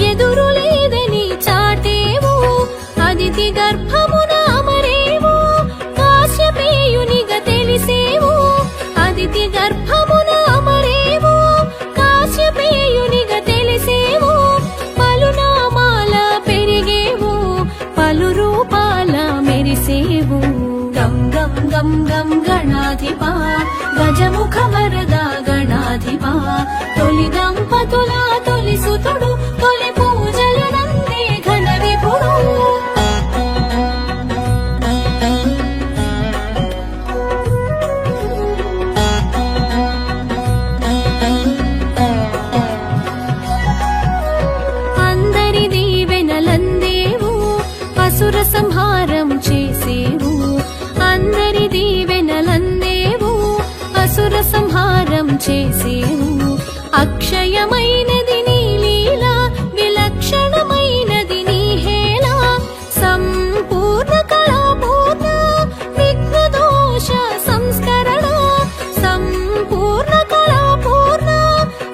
ఎదురు లేదని చాటేవు అదితి గర్భమున అమరేవు కాశ్యపేయునిగా తెలిసేవు అదితి గర్భమున అమరేవు కాశ్యపేయునిగా తెలిసేవు పలునామాల పెరిగేవు పలు రూపాల మెరిసేవు గం గం గం గం గణాధిపా గజముఖ వరదా గణాధిపా చేసేవు అక్షయమైనది నీ లీల విలక్షణమైనది నీ హేళ సంపూర్ణ కళాపూర్ణ విఘ్నదోష సంస్కరణ సంపూర్ణ కళాపూర్ణ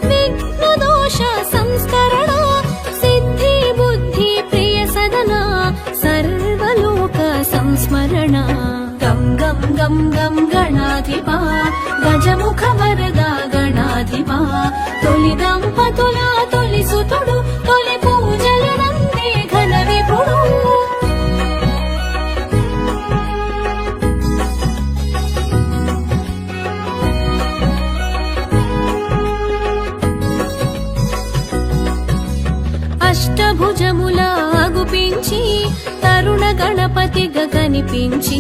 విఘ్నదోష సంస్కరణ సిద్ధి బుద్ధి ప్రియ సదన సర్వలోక సంస్మరణ గం గం గం గం గణాధిపా గజముఖ వరదా గణాధిపా తొలి దంపతుల తొలి సుతుడు తొలి పూజలు నందే ఘన విపుడు అష్టభుజముల అగుపించి తరుణ గణపతిగా కనిపించి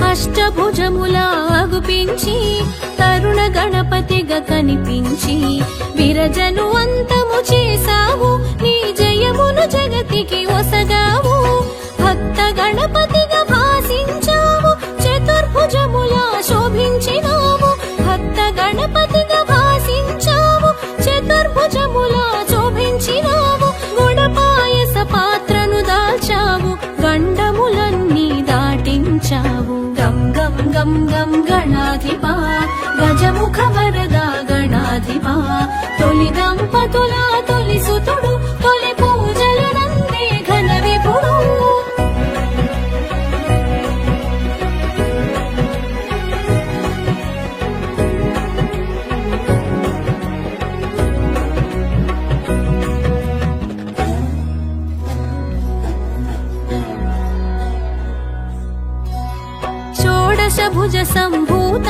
అష్టభుజముల అగుపించి తరుణ గణపతిగా కనిపించి విరజను అంతము చేసావు నీ జయమును జగతికి ఒసగావు భక్త గణపతిగా భాసించావు చతుర్భుజముల శోభించినావు భక్త గణపతిగా భాసించావు చతుర్భుజముల శోభించినావు గుణపాయస పాత్రను దాల్చావు గండములన్నీ దాటించావు గం గం గం గం గణాధిపా గజముఖ వరదా గణాధిపా తొలి దంపతుల తొలి సుతుడు తొలి పూజలు నందే ఘన విపుడు షోడశభుజ సంభూత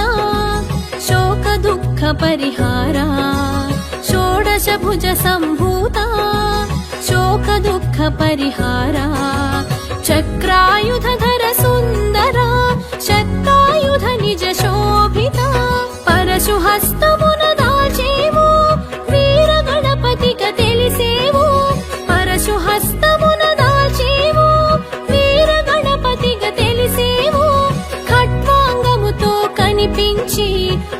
శోక దుఃఖ పరిహారా షోడశభుజ సంభూత శోక దుఃఖ పరిహారా చక్రాయుధర సుందర శక్తాయుధ నిజ శోభిత పరశు హస్తమున దాచేవు వీర గణపతిగా తెలిసేవు పరశు హస్తమున దాచేవు వీర గణపతిగా తెలిసేవు ఖట్వాంగముతో కనిపించి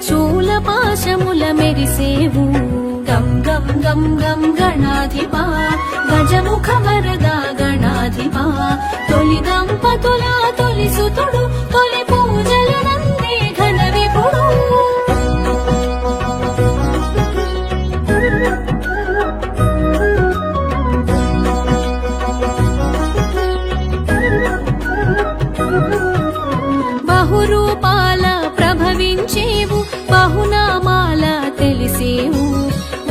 శూలపాశముల మెరిసేవు గం గం గం గం గణాధిపా గజముఖ వరదా గణాధిపా తొలి దంపతుల తొలి సుతుడు తొలి పూజలు నందే ఘన విపుడు బహురూపాల ప్రభవించేవు బహునామాల తెలిసేవు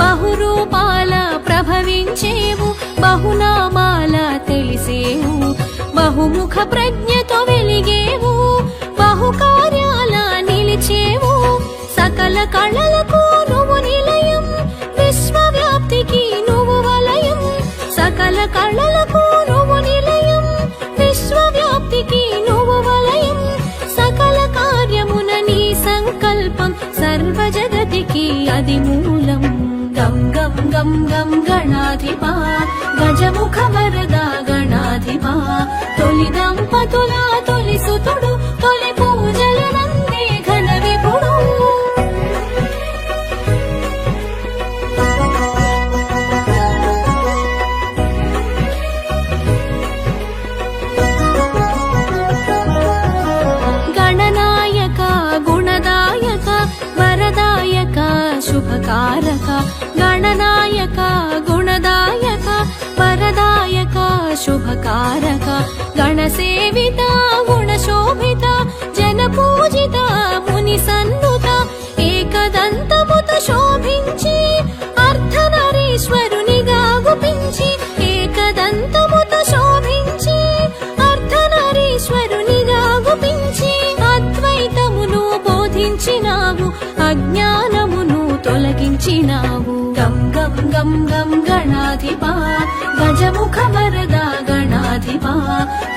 బహురూపాల ప్రభవించేవు బహునామాల తెలిసేవు బహుముఖ ప్రజ్ఞతో వెలిగేవు బహుకార్యాల నిలిచేవు సకల కళలకు నువ్వు నిలయం విశ్వవ్యాప్తికి నువ్వు వలయం సకల కళలకు నువ్వు నిలయం విశ్వవ్యాప్తికి నువ్వు వలయం సకల కార్యమున నీ సంకల్పం సర్వ జగతికి అది మూలం గం గం గం గం గణాధిపా గజముఖ వరదా గణాధిపా తొలి దంపతుల తొలి సుతుడు తొలి పూజలు నందే ఘన విపుడు గణనాయక గుణదాయక వరదాయక శుభకారక గణనాయక గుణదాయక వరదాయక శుభకారక గణసేవిత గుణశోభిత జనపూజిత ముని సన్నుత ఏకదంతముత శోభించి అర్ధనరీశ్వరునిగా గుపించి ఏకదంతముత శోభించి అర్ధనరీశ్వరునిగా గుపించి అద్వైతమును బోధించినావు అజ్ఞానమును తొలగించినావు గం గం గం గం గణాధిపా గజముఖ వరదా గణాధిపా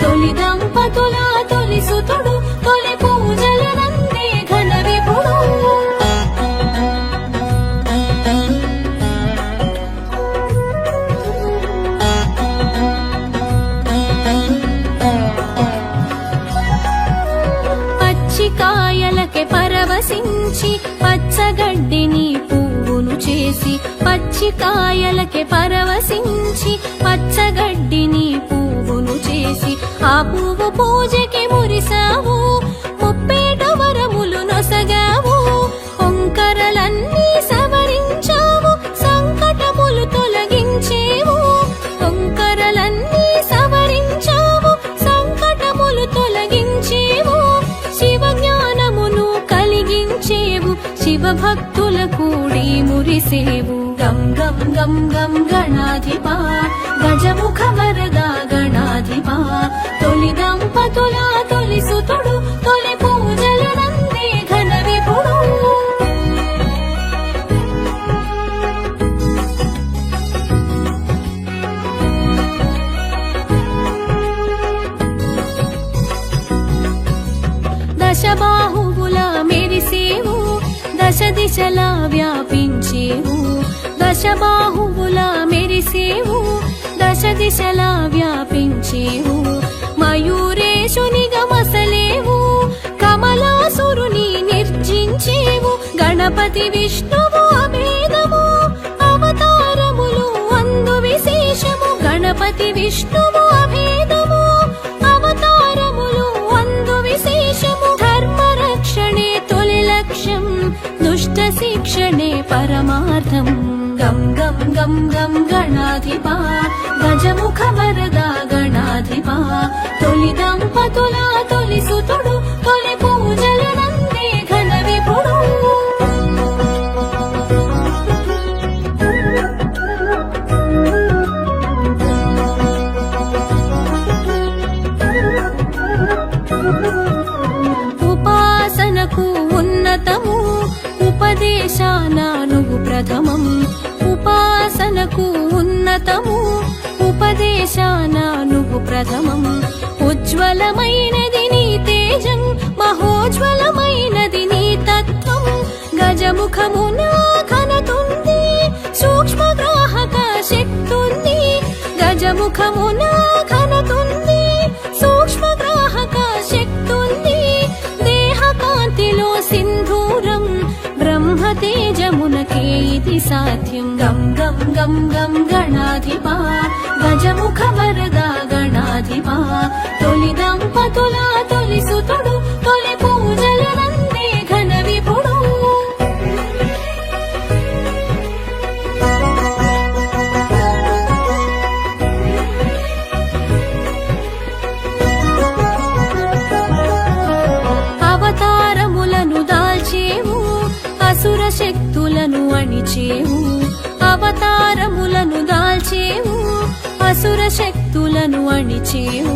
తొలి దంపతుల తొలి సుతుడు తొలి పూజలు నందే ఘన విపుడు పచ్చికాయలకే పరవశించి పచ్చగడ్డిని చేసి పచ్చికాయలకే పరవశించి పచ్చగడ్డిని పువ్వును చేసి ఆ పువ్వు పూజకి మురిసావు ముప్పేట వరములు నొసగావు ఒంకరలన్నీ సవరించావు సంకటములు తొలగించేవు ఒంకరలన్నీ సవరించావు సంకటములు తొలగించేవు శివ జ్ఞానమును కలిగించేవు శివ భక్తుల కూడి మురిసేవు గం గం గం గం గణాధిపా గజముఖ వరదా గణాధిపా తొలి దంపతుల తొలి సుతుడు తొలి పూజలు నందే ఘన విపుడు దశబాహువుల మెరిసేవు దశ దిశలా వ్యాపించేవు దశబాహువుల మెరిసేవు దశ దిశలా వ్యాపించేవు మయూరేశునిగా మసలేవు కమలాసురుని నిర్జించేవు గణపతి విష్ణువు అభేదము అవతారములు అందు విశేషము గణపతి విష్ణువు అభేదము అవతారములు అందు విశేషము ధర్మ రక్షణే తొలి లక్ష్యం దుష్ట శిక్షణే పరమార్థం గం గం గం గం గణాధిపా గజముఖ వరదా గణాధిపా తొలి దంపతుల తొలి సుతుడు తొలి పూజలు నందే ఘన విపుడు ఉపాసనకు ఉన్నతము ఉపదేశాన నువ్వు ప్రథమం ఉపాసనకు ఉన్నతము ఉపదేశాన నువ్వు ప్రథమం ఉజ్వలమైనది నీ తేజం మహోజ్వలమైనది నీ తత్వం గజముఖమున ఘనతుంది సూక్ష్మగ్రాహక శక్తుంది గజముఖమున ఘనతుంది సూక్ష్మగ్రాహక శక్తుంది దేహకాంతిలో సింధూరం బ్రహ్మ తేజమునకే ఇది సాధ్యం గం గం గం గం గణాధిపా గజముఖ వరదా గణాధిపా తొలి దంపతుల తొలి సుతుడు తొలి పూజలు నందే ఘన విపుడు అవతారములను దాల్చేవు అసుర శక్తులను అణిచేవు అవతారములను దాల్చేవు అసుర శక్తులను అణిచేవు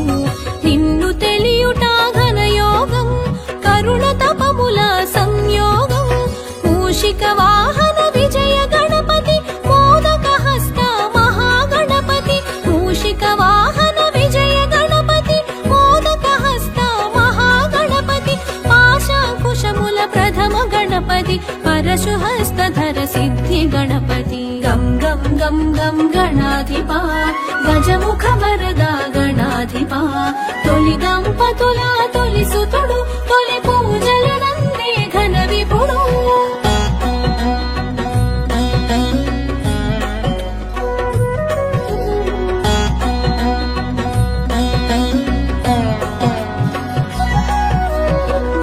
నిన్ను తెలియుట ఘనయోగం కరుణ తపముల సంయోగం మూషిక వాహన విజయ గణపతి మోదక హస్త మహాగణపతి మూషిక వాహన విజయ గణపతి మోదక హస్త మహాగణపతి పాశాంకుశముల ప్రథమ గణపతి పరశు హస్తధర సిద్ధి గణపతి గం గం గం గం గణాధిపా గజముఖ వరదా గణాధిపా తొలి దంపతుల తొలి సుతుడు తొలి పూజలు నందే ఘన విపుడు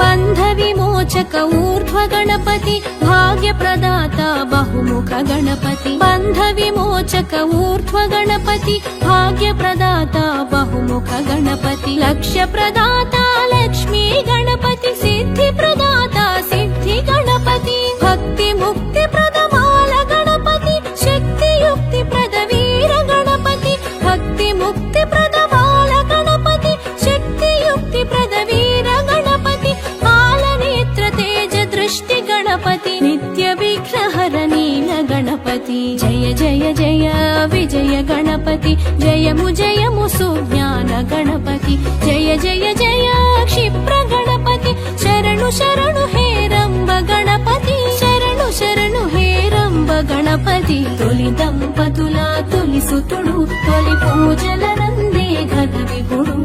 బంధ విమోచక ఊర్ధ్వ గణపతి భాగ్య ప్రదాత బహుముఖ గణపతి బంధ విమోచక ఊర్ధ్వ గణపతి భాగ్య ప్రదాత బహుముఖ గణపతి లక్ష్య ప్రదాత లక్ష్మీ గణపతి సిద్ధి ప్రదాత సిద్ధి గణపతి భక్తి ముక్తి ప్రదమాల గణపతి శక్తి యుక్తి ప్రద వీర గణపతి భక్తి ముక్తి ప్రదమాల గణపతి శక్తి యుక్తి ప్రద వీర గణపతి పాలనేత్ర తేజ దృష్టి గణపతి నిత్య విఘ్నహర నీల గణపతి జయ జయ జయ విజయ గణపతి జయము జయము సుజ్ఞాన గణపతి జయ జయ జయ క్షిప్ర గణపతి శరణు శరణు హే రంబ గణపతి శరణు శరణు హే రంబ గణపతి తొలి దంపతుల తొలి సుతుడు తొలి పూజల నందే ఘన విపుడు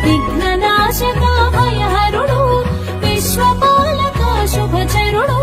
విఘ్ననాశక భయహరుడు విశ్వపాలక శుభచరుడు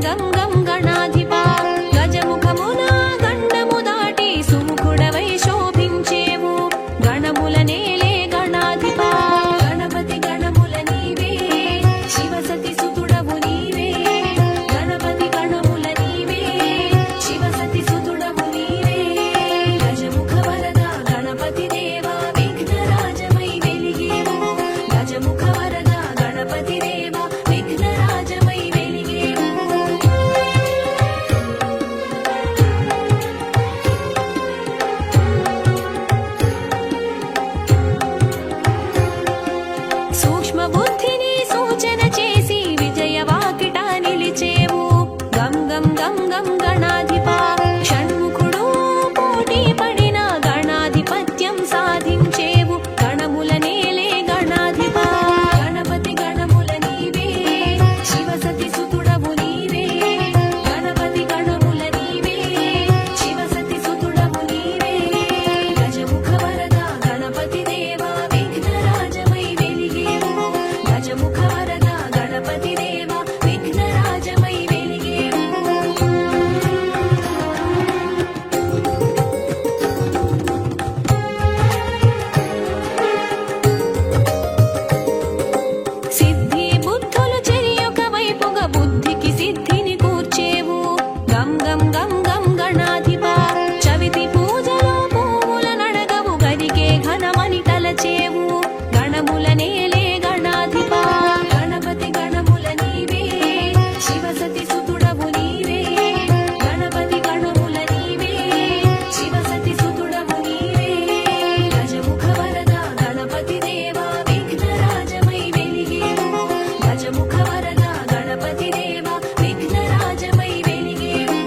గం గం గణాధిపా గజముఖమున గండము దాటి సుముఖుడవై శోభించేవు గణముల నేలే గణాధిపా గణపతి గణముల నీవే శివసతి సుతుడవు నీవే గణపతి గణముల నీవే శివసతి సుతుడవు నీవే గజముఖ వరద గణపతి దేవా విఘ్నరాజమై వెలిగేవు గజముఖ వరద గణపతి దేవా విఘ్నరాజమై వెలిగేవు సూక్ష్మ బుద్ధిని సూచన చేసి విజయవాకిట నిలిచేవు గం గం గం గం గణాధిపా షణ్ముఖుడు పోటీ పడిన గణాధిపత్యం సాధించేవు గణముల నేలే గణాధిపా గణపతి గణముల నీవే శివసతి సుతుడవు నీవే గణపతి గణముల నీవే శివసతి సుతుడవు నీవే గజముఖ వరద గణపతి దేవా విఘ్నరాజమై వెలిగేవు గజముఖ వరద గణపతి దేవా విఘ్నరాజమై వెలిగేవు సిద్ధి బుద్ధులు చెరియొక వైపుగా బుద్ధికి సిద్ధిని కూర్చేవు గం గం గం గం గణాధిపా చవితి పూజలో పువ్వుల నడగవు గదికే ఘనమని తలచేవు గణముల నేలే గణాధిపా గణపతి గణముల నీవే శివసతి సుతుడవు నీవే గణపతి గణముల నీవే శివసతి సుతుడవు నీవే గజముఖ వరద గణపతి దేవా విఘ్నరాజమై వెలిగేవు గజముఖ వరద గణపతి దేవా విఘ్నరాజమై వెలిగేవు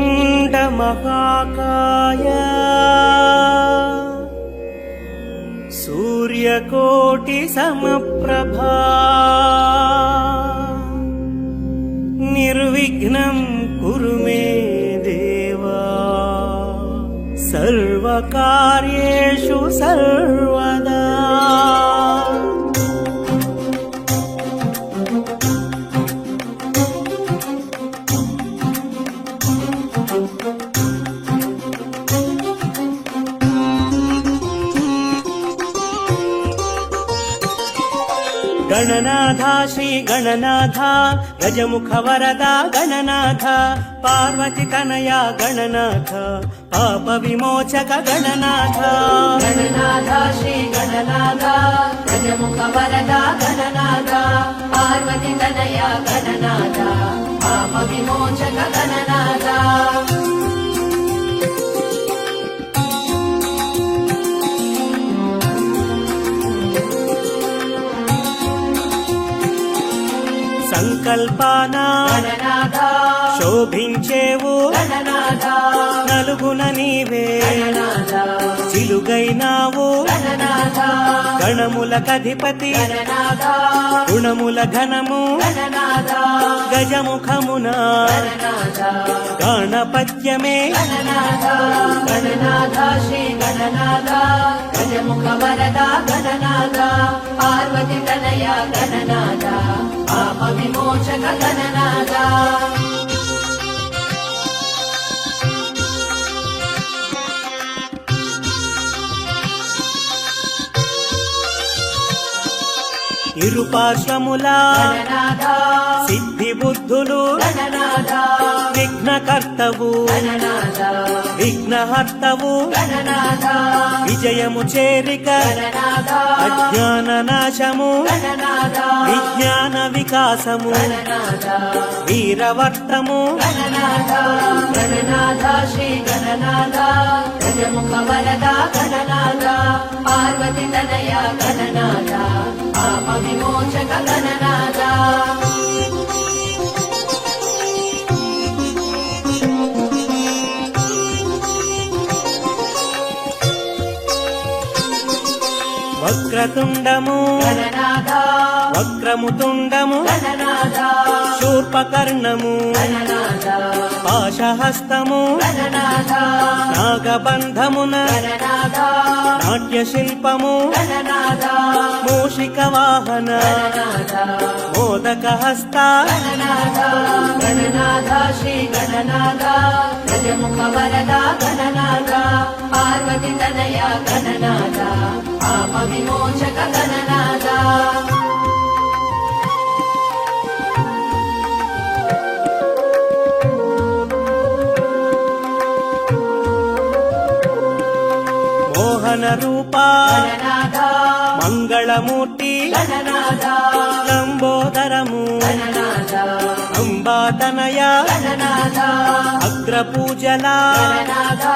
వక్రతుండ మహాకాయ సూర్యకోటి సమప్రభా నిర్విఘ్నం కురు మే దేవా సర్వకార్యేషు సర్వదా. గణనాథ శ్రీ గణనాథ గజముఖ వరద గణనాథ పార్వతి తనయ గణనాథ పాప విమోచక గణనాథ. గణనాథ శ్రీ గణనాథ గజముఖ వరద గణనాథ పార్వతి తనయ గణనాథ పాప విమోచక గణనాథ. సంకల్పాన గణనాథ శోభించేవు గణనాథ నలుగున నీవే గణనాథ చిలుగైనావు గణనాథ గణములకధిపతి గణనాథ గుణముల ఘనము గణనాథ గజముఖమున గణనాథ గణపత్యమే గణనాథ. గణనాథ శ్రీ గణనాథ గజముఖ వరద గణనాథ పార్వతి తనయ గణనాథ పాప విమోచక గణనాథ. ఇరుపార్శ్వముల గణనాథ సిద్ధి బుద్ధులు గణనాథ విఘ్నకర్తవు గణనాథ విఘ్నహర్తవు గణనాథ విజయము చేరిక గణనాథ అజ్ఞాన నాశము గణనాథ విజ్ఞాన వికాసము గణనాథ వీరవర్తము గణనాథ. గణనాథ శ్రీ గణనాథ గజముఖ వరద గణనాథ పార్వతి తనయ గణనాథ పాప విమోచక గణనాథ. వక్రతుండము గణనాథ వక్రముతుండము గణనాథ శూర్పకర్ణము గణనాథ పాశహస్తము గణనాథ నాగబంధమున గణనాథ నాట్యశిల్పము గణనాథ మూషిక వాహన గణనాథ మోదక హస్త గణనాథ. గణనాథ శ్రీ గణనాథ గజముఖ వరద గణనాథ పార్వతి తనయ గణనాథ పాప విమోచక గణనాథ. మోహన రూప గణనాథ మంగళమూర్తి గణనాథ లంబోదరము గణనాథ అంబాతనయ గణనాథ అగ్రపూజల గణనాథ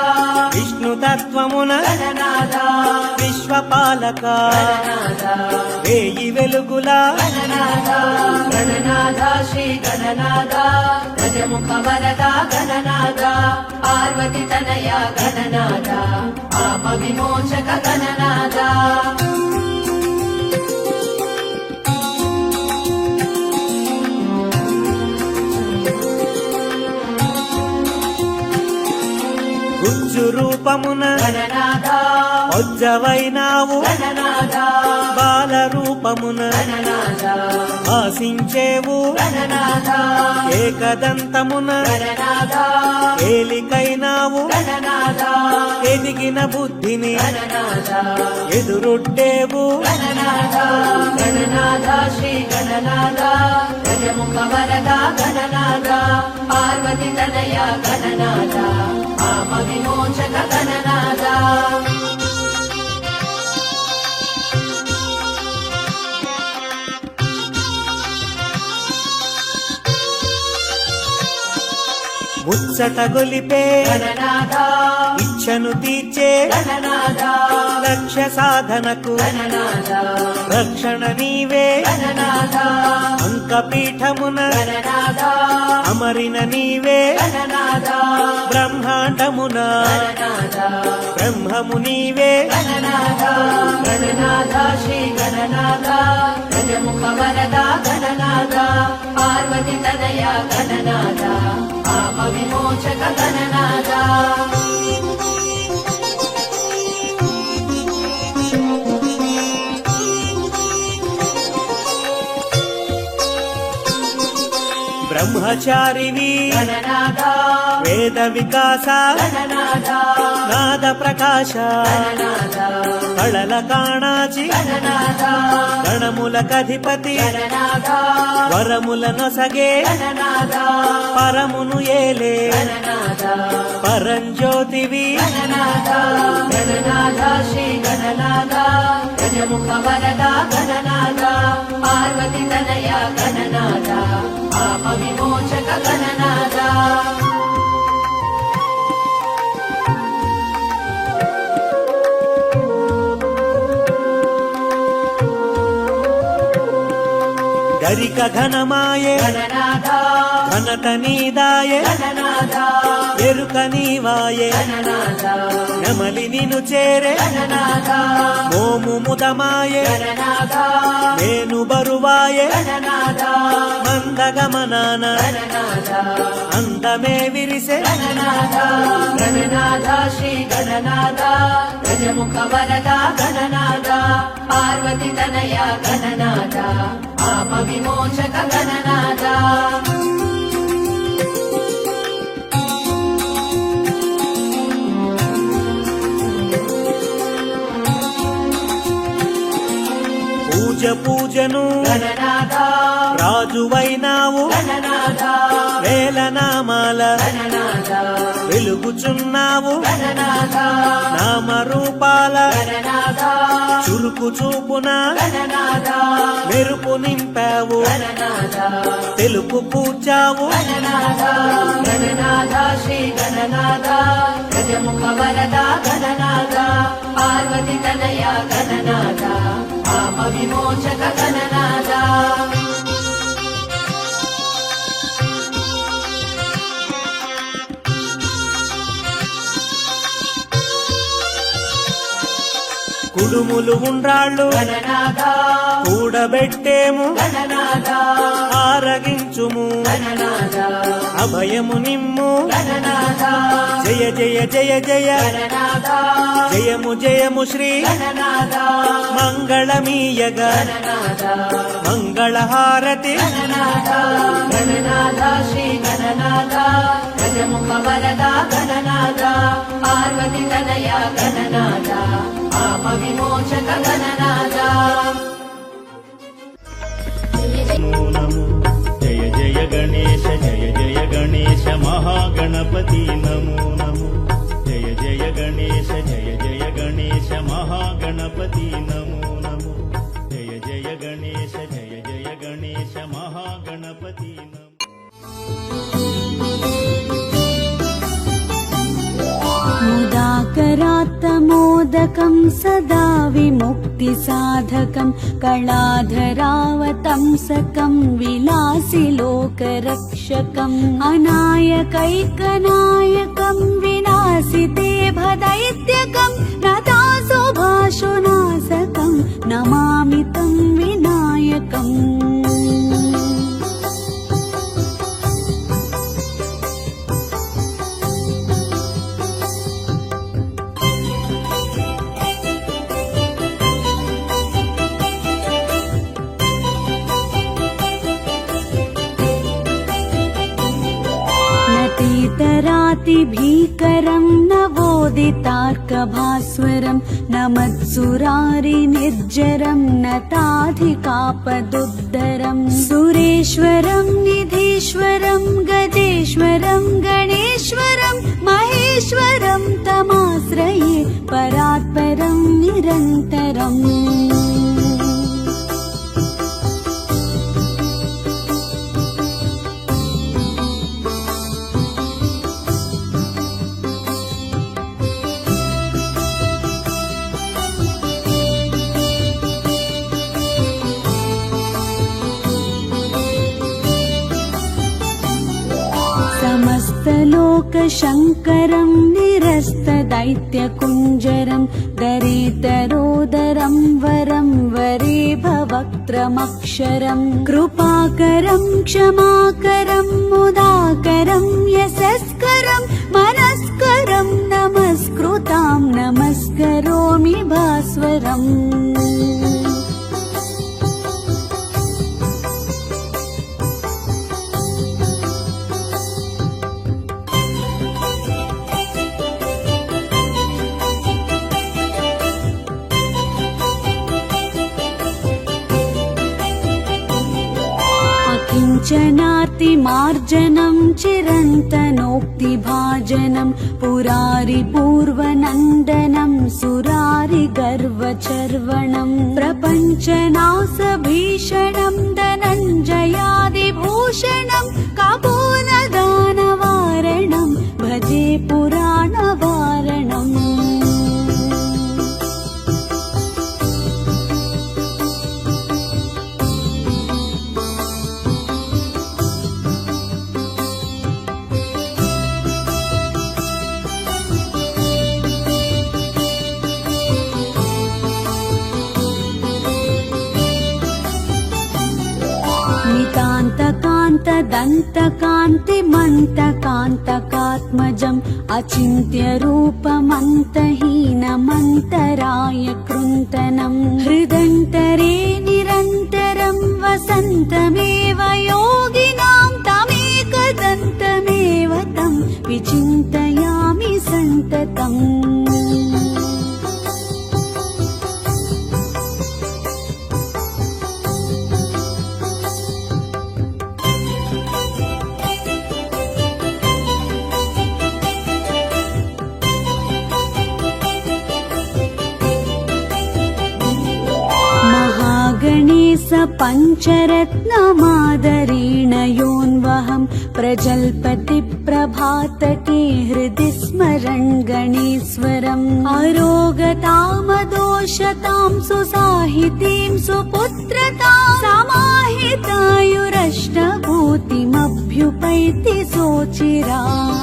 విష్ణుతత్వమున గణనాథ విశ్వపాలక గణనాథ వేయి వెలుగుల గణనాథ. గణనాథ శ్రీ గణనాథ గజముఖ వరద గణనాథ పార్వతి తనయ గణనాథ పాప విమోచక గణనాథ. గుజ్జు రూపమున గణనాథ ఉజ్జవైనావు గణనాథ బాల రూపమున గణనాథ ఆశించేవు గణనాథ ఏకదంతమున గణనాథ ఏలికైనావు గణనాథ ఎదిగిన బుద్ధిని గణనాథ ఎదురొట్టేవు గణనాథ. గణనాథ శ్రీ గణనాథ గజముఖ వరద గణనాథ పార్వతి తనయ గణనాథ పాప విమోచక గణనాథ. ముచ్చట గొలిపే గణనాథ ఇచ్చను తీర్చే గణనాథ లక్ష్య సాధనకు గణనాథ రక్షణ నీవే గణనాథ అంకపీఠమున గణనాథ అమరిన నీవే గణనాథ బ్రహ్మాండమున గణనాథ బ్రహ్మము నీవే గణనాథ గణనాథ శ్రీ గణనాథ గజముఖ వరద గణనాథ పార్వతి తనయ గణనాథ పాప విమోచక గణనాథ బ్రహ్మచారివి గణనాథ వేద వికాస గణనాథ నాద ప్రకాశ గణనాథ కళల కాణాచి గణనాథ గణములకధిపతి గణనాథ వరముల నొసగే గణనాథ పరమును ఏలే గణనాథ పరంజ్యోతివి గణనాథ గణనాథ శ్రీ గణనాథ గజముఖ వరద గణనాథ పార్వతి తనయ గణనాథ పాప విమోచక గణనాథ గరిక ఘనమాయే గణనాథ ఘనత నీదాయే గణనాథ ఎరుక నీవాయే గణనాథ నెమలి నిను చేరే గణనాథ మోము ముదమాయే గణనాథ నేను బరువాయే గణనాథ మందగమనాన గణనాథ అందమే విరిసే గణనాథ గణనాథ శ్రీ గణనాథ గజముఖ వరద గణనాథ పార్వతి తనయ గణనాథ పాప విమోచక గణనాథ పూజను గణనాథ రాజువైనావు గణనాథ వేల నామాల గణనాథ వెలుగుచున్నావు గణనాథ నామరూపాల గణనాథ చురుకు చూపున గణనాథ మెరుపు నింపావు గణనాథ తెలుపు పూచావు గణనాథ గణనాథ శ్రీ గణనాథ గజముఖ వరద గణనాథ పార్వతి తనయ గణనాథ పాప విమోచక గణనాథ కుడుములు ఉండ్రాళ్ళు గణనాథ కూడబెట్టేము గణనాథ ఆరగించుము గణనాథ అభయము నిమ్ము గణనాథ జయ జయ జయ జయ గణనాథ జయము జయము శ్రీ గణనాథ మంగళమీయగ గణనాథ మంగళహారతి గణనాథ గణనాథ శ్రీ గణనాథ గజముఖ వరద గణనాథ పార్వతి తనయ గణనాథ పాప విమోచక గణనాథ నమో నమో జయ జయ గణేశ జయ జయ గణేశ మహాగణపతి నమో నమో జయ జయ గణేశ జయ జయ గణేశ మహాగణపతి నమో నమో జయ జయ గణేశ జయ జయ గణేశ మహాగణపతి నమో मुदाकरात्तमोदकं सदा विमुक्तिसाधकं कलाधरावतंसकं विलासिलोकरक्षकम् अनायकैकनायकं विनाशिते भदैत्यकं नतासुभाशुनाशकं नमामि तं विनायकम् भीकरं नवोदितार्कभास्वरं नमत्सुरारिनिर्जरं नताधिकापदुद्धरं सुरेश्वरं निधीश्वरं गजेश्वरं गणेश्वरं महेश्वरं तमाश्रये परात्परं निरन्तरम् लोकशङ्करं निरस्तदैत्यकुञ्जरं दरेतरोदरं वरं वरेभवक्त्रमक्षरं कृपाकरं क्षमाकरं मुदाकरं यशस्करं मनस्करं नमस्कृतां नमस्करोमि भास्वरम्। किञ्चनार्तिमार्जनं चिरन्तनोक्तिभाजनं पुरारिपूर्वनन्दनं सुरारिगर्वचर्वणं प्रपञ्चनाशभीषणं धनञ्जयादिभूषणं कापोनदानवारणं भजे पुराणवारणम्। नितान्तकान्तदन्तकान्तिमन्तकान्तकात्मजम् अचिन्त्यरूपमन्तहीनमन्तराय कृन्तनम् हृदन्तरे निरन्तरं वसन्तमेव योगिनां तमेकदन्तमेव तं विचिन्तयामि सन्ततम्। गणेश पञ्चरत्नमादरेण योऽन्वहं प्रजल्पति प्रभातके हृदि स्मरन् गणेश्वरम् अरोगतामदोषतां सुसाहितीं सुपुत्रतां समाहितायुरष्टभूतिमभ्युपैति सोचिरात्।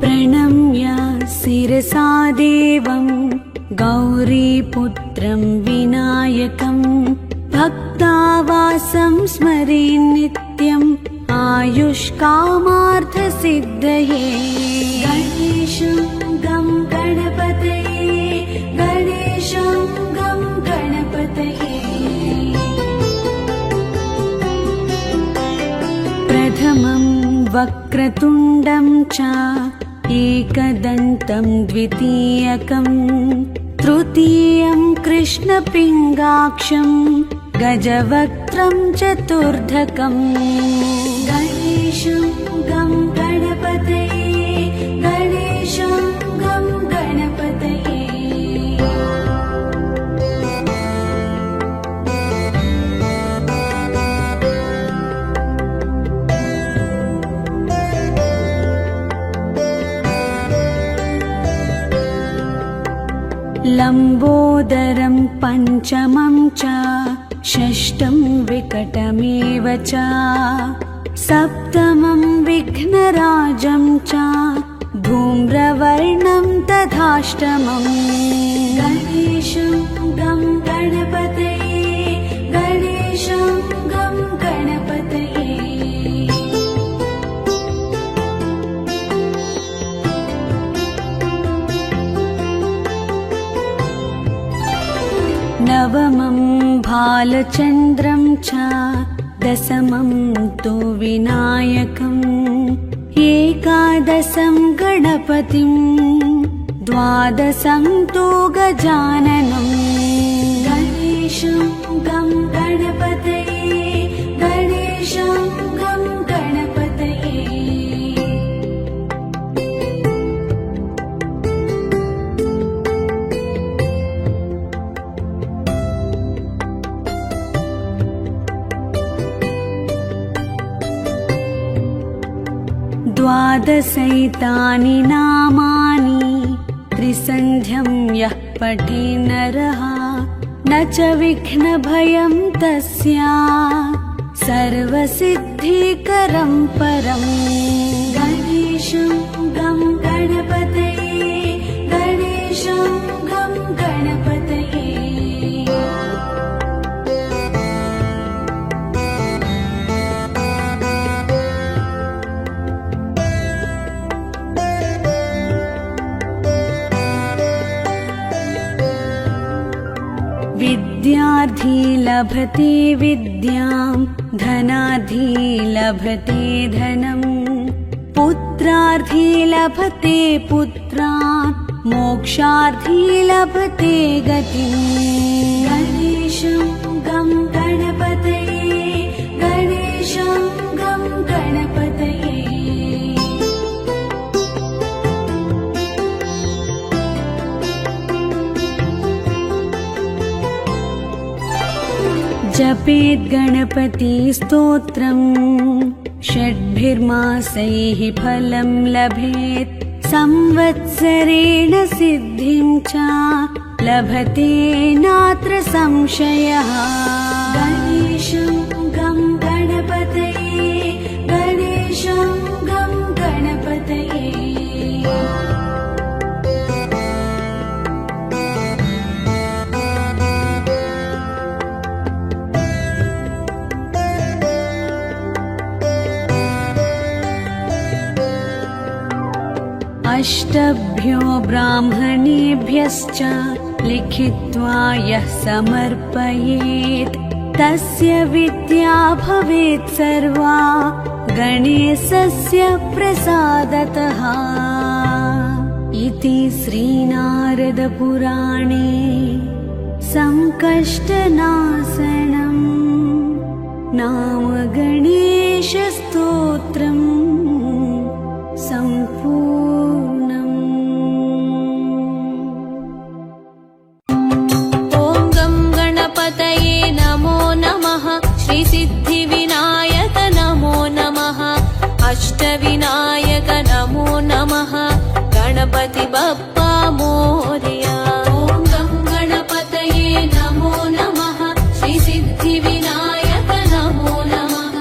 प्रणम्य शिरसा देवं गौरीपुत्रं विनायकं भक्तावासं स्मरे नित्यम् आयुष्कामार्थसिद्धये गणेशं गं गणपतये गणेशं गं गणपतये। प्रथमं वक्रतुण्डं च एकदन्तं द्वितीयकं तृतीयं कृष्णपिङ्गाक्षं गजवक्त्रं चतुर्धकम् गणेशं गं गणपतये गणेशं गं गणपतये। लम्बोदरं पञ्चमं च षष्ठं विकटमेव च सप्तमं विघ्नराजं च धूम्रवर्णं तथाष्टमम् गणेशं गं गणपतये गणेशं गं गणपतये। नवमं भालचन्द्रं च दशमं तु विनायकम् एकादशं गणपतिं द्वादशं तु गजाननम् गणेशं गं गणपतये गणेशं गं गणपतये। द्वादशैतानि नामानि त्रिसन्ध्यं यः पठे नरः न च विघ्नभयं तस्य सर्वसिद्धिकरं परम् गणेशं गं गणपतये गणेशं गं गणपतये विद्यार्थी लभते विद्यां धनार्थी लभते धनम् पुत्रार्थी लभते पुत्रान् मोक्षार्थी लभते गतिम् गणेशं गं गणपतये गणेशं गं गणपतये जपेत् गणपति स्तोत्रम् षड्भिर्मासैः फलं लभेत् संवत्सरेण सिद्धिं च लभते नात्र संशयः गणेशं गं गणपतये गणेशं गं गणपतये अष्टभ्यो ब्राह्मणेभ्यश्च लिखित्वा यः समर्पयेत् तस्य विद्या भवेत् सर्वा गणेशस्य प्रसादतः इति श्रीनारदपुराणे संकष्टनाशनम् नाम गणेशस्तोत्रम् सम्पूर्णम्। ॐ गं गणपतये नमो नमः श्रीसिद्धिविनायक नमो नमः अष्टविनायक नमो नमः गणपति बप्पा मोरया। ॐ गं गणपतये नमो नमः श्रीसिद्धिविनायक नमो नमः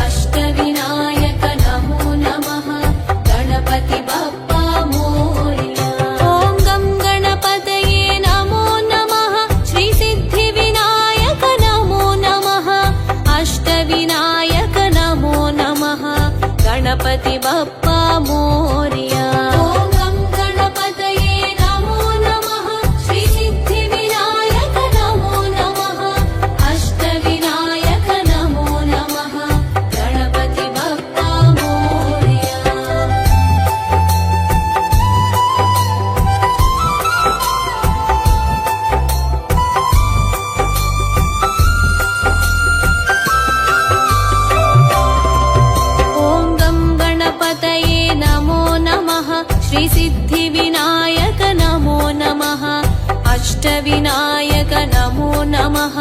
अष्टविनायक नमो नमः गणपति बप्पा मोरया। ॐ गं गणपतये नमो नमः श्रीसिद्धिविनायक नमो नमः अष्टविनायक नमो नमः गणपति बप्पा मोरया। ॐ गं गणपतये नमो नमः श्रीसिद्धिविनायक नमो नमः अष्टविनायक नमो नमः गणपति बप्पा मोरया। ॐ गं गणपतये नमो नमः श्रीसिद्धिविनायक नमो नमः अष्टविनायक नमो नमः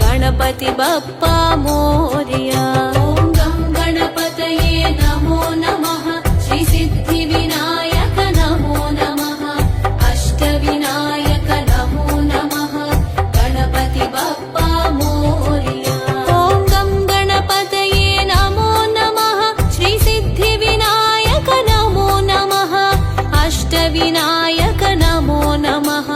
गणपति बप्पा मोरया। ॐ गं गणपतये नमो नमः श्रीसिद्धिविनायक नमो नमः अष्टविनायक नमो नमः गणपति बप्पा मोरया। ॐ गं गणपतये नमो नमः श्रीसिद्धिविनायक नमो नमः अष्टविनायक नमो नमः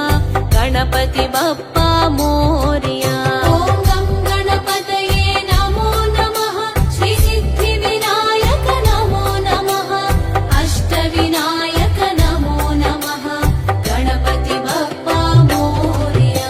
गणपति बप्पा मोरया। ॐ गं गणपतये नमो नमः श्रीसिद्धिविनायक नमो नमः अष्टविनायक नमो नमः गणपति बप्पा मोरया।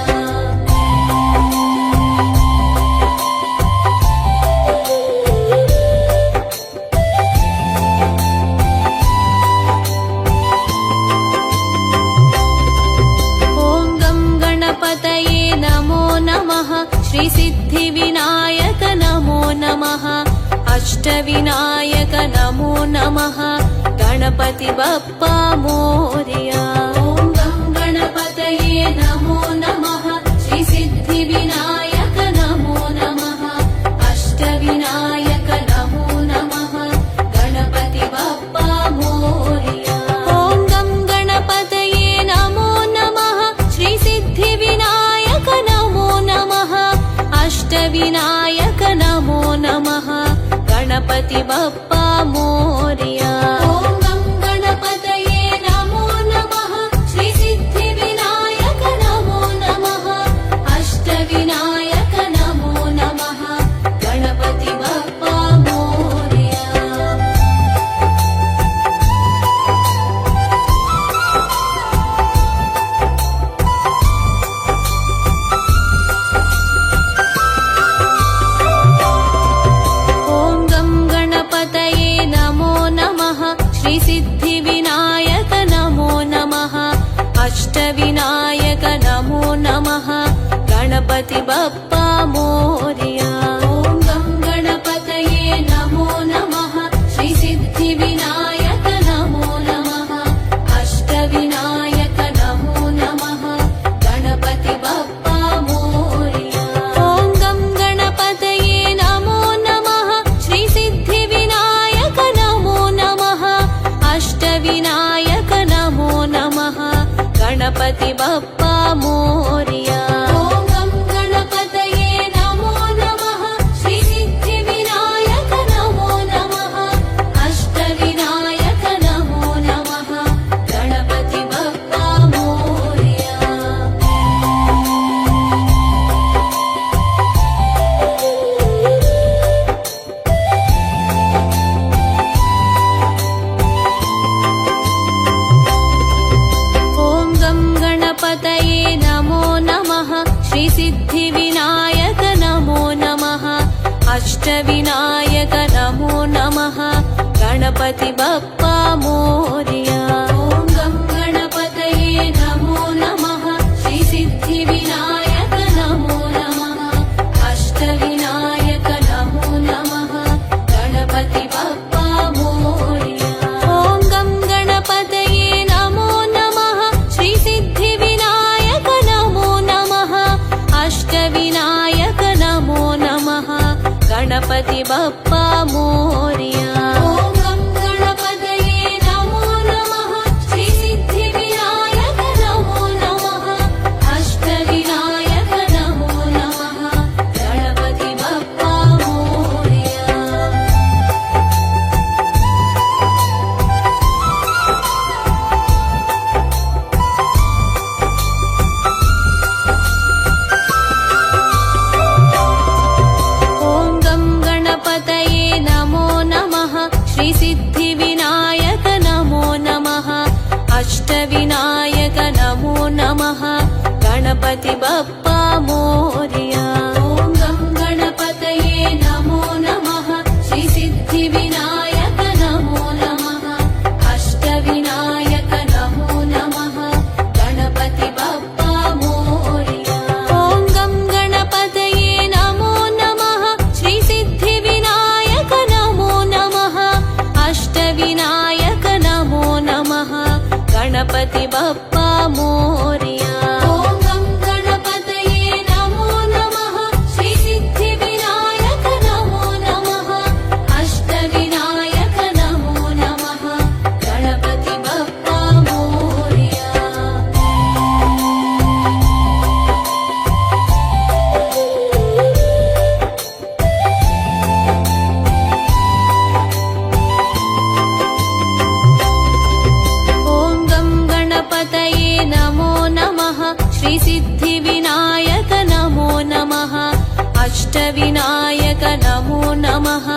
ॐ गं गणपतये नमो नमः श्रीसिद्धिविनायक नमो नमः अष्टविनायक नमो नमः गणपति बप्पा मोरया। ॐ गं गणपतये नमो नमः श्रीसिद्धिविनायक नमो नमः अष्टविनायक नमो नमः गणपति बप्पा अष्टविनायक नमो नमः गणपति बप्पा मोरया ॐ गं गणपतये नमो नमः श्री सिद्धि विनायक नमो नमः अष्टविनायक नमो नमः गणपति बप्पा मोरया ॐ गं गणपतये नमो नमः श्री सिद्धि विनायक नमो नमः अष्टविनायक नमो नमः गणपति बप्पा मोरया ॐ गं गणपतये नमो नमः श्री सिद्धि विनायक नमो नमः अष्टविनायक नमो नमः गणपति बप्पा मोरया ॐ गं गणपतये नमो नमः श्री सिद्धि विनायक नमो नमः अष्टविनायक नमो नमः गणपति बप्पा मोरया ॐ गं गणपतये नमो नमः श्री सिद्धि विनायक नमो नमः अष्टविनायक नमो नमः गणपति बप्पा मोरया ॐ गं गणपतये नमो नमः श्री सिद्धि विनायक नमो नमः अष्टविनायक नमो नमः गणपति बप्पा मोरया ॐ गं गणपतये नमो नमः श्री सिद्धि विनायक नमो नमः अष्टविनायक नमो नमः गणपति बप्पा मोरया ॐ गं गणपतये नमो नमः श्री सिद्धि विनायक नमो नमः अष्टविनायक नमो नमः गणपति बप्पा मोरया ॐ गं गणपतये नमो नमः श्री सिद्धि विनायक नमो नमः अष्टविनायक नमो नमः गणपति बप्पा मोरया ॐ गं गणपतये नमो नमः श्री सिद्धि विनायक नमो नमः अष्टविनायक नमो नमः गणपति बप्पा मोरया ॐ गं गणपतये नमो नमः श्री सिद्धि विनायक नमो नमः अष्टविनायक नमो नमः गणपति बप्पा मोरया ॐ गं गणपतये नमो नमः श्री सिद्धि विनायक नमो नमः अष्टविनायक नमो नमः गणपति बप्पा मोरया ॐ गं गणपतये नमो नमः श्री सिद्धि विनायक नमो नमः अष्टविनायक नमो नमः गणपति बप्पा मोरया ॐ गं गणपतये नमो नमः श्री सिद्धि विनायक नमो नमः अष्टविनायक नमो नमः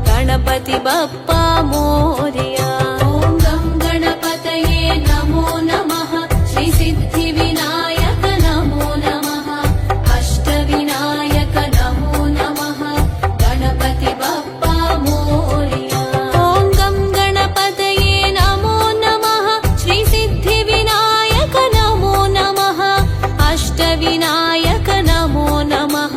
गणपति बप्पा मोरया ॐ गं गणपतये नमो नमः श्री सिद्धि विनायक नमो नमः अष्टविनायक नमो नमः गणपति बप्पा मोरया ॐ गं गणपतये नमो नमः श्री सिद्धि विनायक नमो नमः अष्टविनायक नमो नमः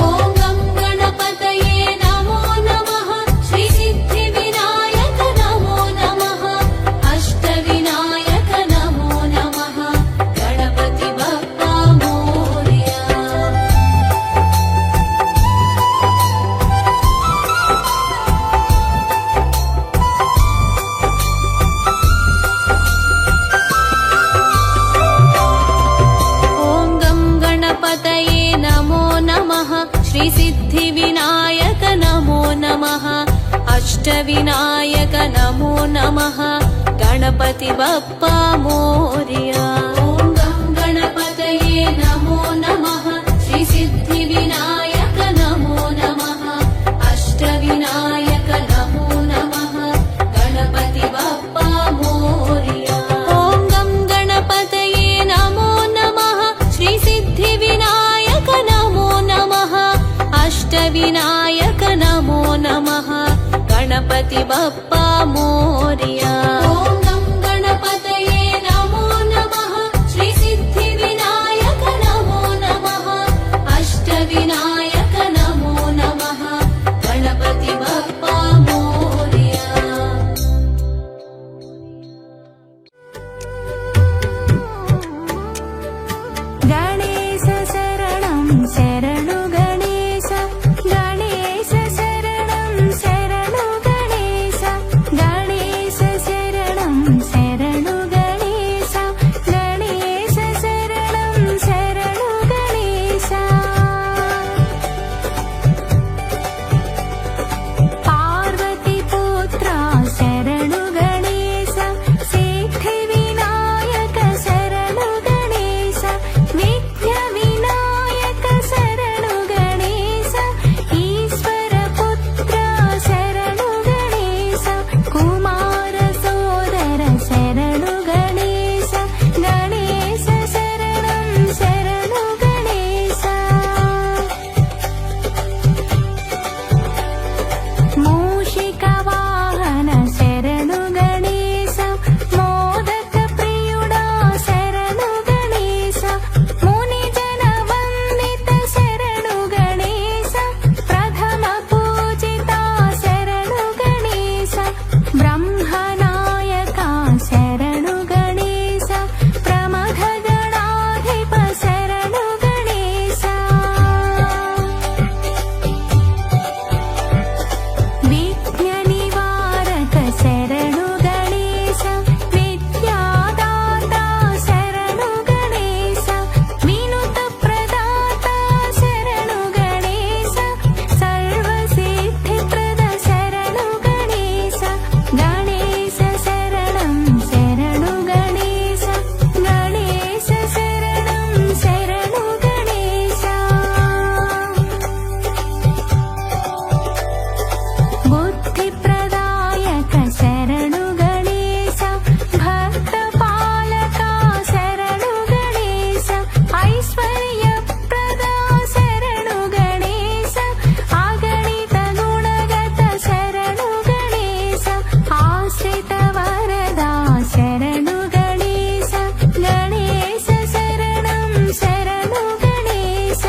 ॐ गं गणपतये नमो नमः श्रीसिद्धिविनायक नमो नमः अष्टविनायक नमो नमः गणपति बप्पा मोरया ॐ गं गणपतये नमो नमः श्रीसिद्धिविनायक नमो नमः अष्टविनायक नमो नमः गणपति बप्पा मोरया ॐ गं गणपतये नमो नमः श्रीसिद्धिविनायक नमो नमः अष्टविनायक नमो नमः गणपति बप्पा मोरया ॐ गं गणपतये नमो नमः श्रीसिद्धिविनायक नमो नमः अष्टविनायक नमो नमः गणपति बप्पा मोरया गणेश शरणं शरणु गणेश गणेश शरणं शरणु गणेश गणेश शरणं शरणु गणेश गणेश शरणं शरणु गणेश पार्वती पुत्रा शरणु गणेश सिद्धिविनायक शरणु गणेश विघ्नविनायक शरणु गणेश ईश्वर पुत्र शरणु गणेश कुमार सोदर शरणु गणेश गणेश शरणं शरणु गणेश मूषिकवाहन शरणु गणेश मोदक प्रियुडा शरणु गणेश मुनिजनवन्दित शरणु गणेश प्रथम पूजिता शरणु गणेश ब्रह्मनायका शरणु गणेश प्रमथगणाधिप शरणु गणेश विघ्ननिवारक शरणु गणेश विद्यादाता शरणु गणेश विनुतप्रदाता शरणु गणेश सर्वसिद्धिप्रद शरणु गणेश गणेश शरणं शरणु गणेश गणेश शरणं शरणु गणेश बुद्धिप्रदायक शरणु गणेश भक्तपालका शरणु गणेश ऐश्वर्यप्रदा शरणु गणेश अगणित गुणगत शरणु गणेश आश्रितवरदा शरणु गणेश गणेश शरणं शरणु गणेश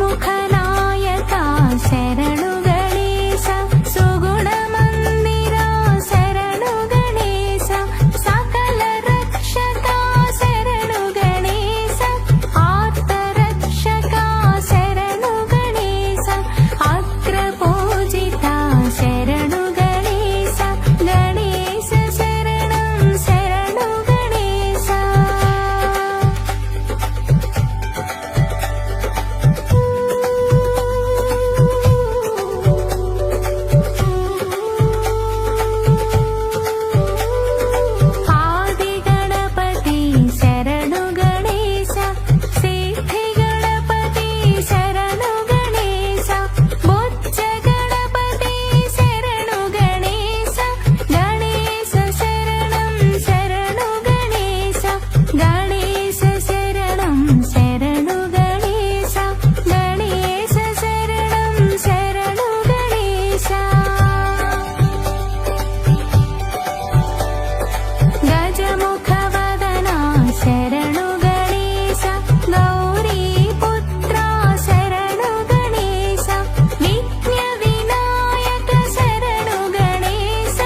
सुमुखनायका शरणु गणेश सुगुणमन्दिरा शरणु गणेश सकल रक्षका शरणु गणेश आत्मरक्षका शरणु गणेश अग्रपूजिता शरणु गणेश गणेश शरणं शरणु गणेश आदिगणपति शरणु गणेश सिद्धिगणपति शरणु गणेश बुद्धगणपति शरणु गणेश गणेश शरणं शरणु गणेश गणेश शरणं शरणु गणेश गणेश शरणं शरणु गणेश गजमुखवदना शरणु गणेश गौरीपुत्रा शरणु गणेश विघ्नविनायक शरणु गणेश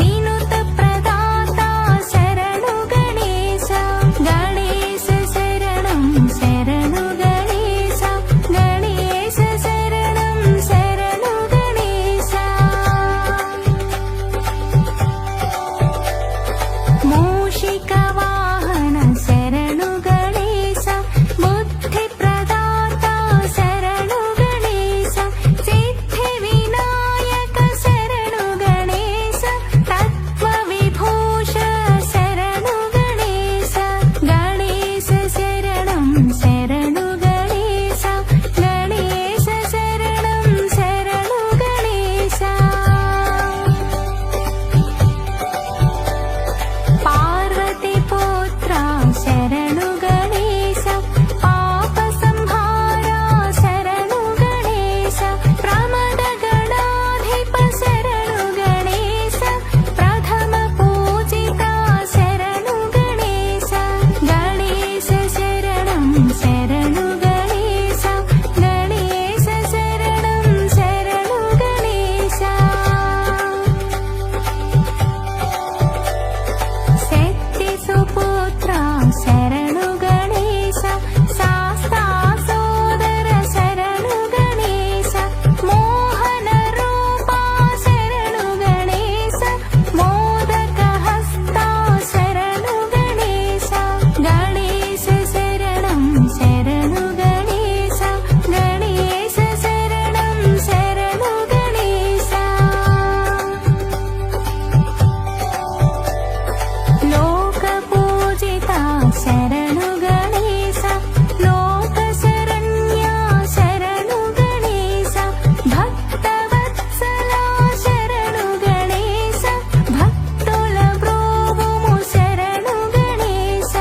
विनुतप्रदाता शरणु गणेश गणेश शरणं शरणु गणेश गणेश शरणं शरणु गणेश मूषिकवाहन शरणु गणेश శరణు గణేశ లోక శరణ్య శరణు గణేశ భక్తవత్సల శరణు గణేశ భక్తుల బ్రోవుము శరణు గణేశ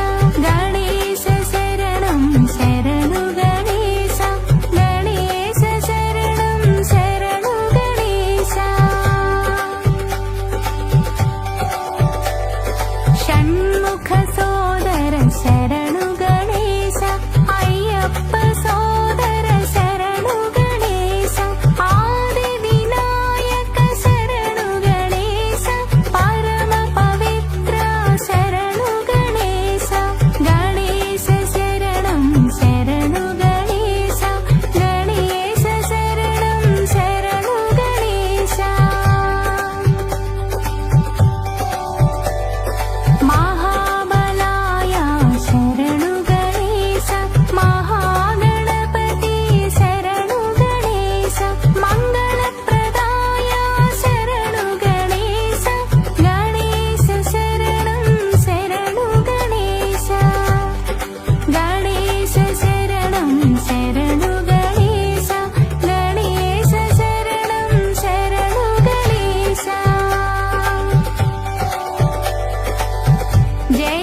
గణేశ శరణం శరణు గణేశ గణేశ శరణం శరణు గణేశ షణ్ముఖ సోదర శరణు గణేశ అయ్యప్ప సోదర శరణు గణేశ ఆది వినాయక శరణు గణేశ పరమ పవిత్ర శరణు గణేశ గణేశ శరణం శరణు గణేశ గణేశ శరణం శరణు గణేశ మహాబలాయ శరణు గణేశ మహాగణపతి శరణు గణేశ మంగళప్రదాయ శరణు గణేశ గణేశ శరణం శరణు గణేశ గణేశ శరణం శరణు గణేశ గణేశ శరణం శరణు గణేశ జై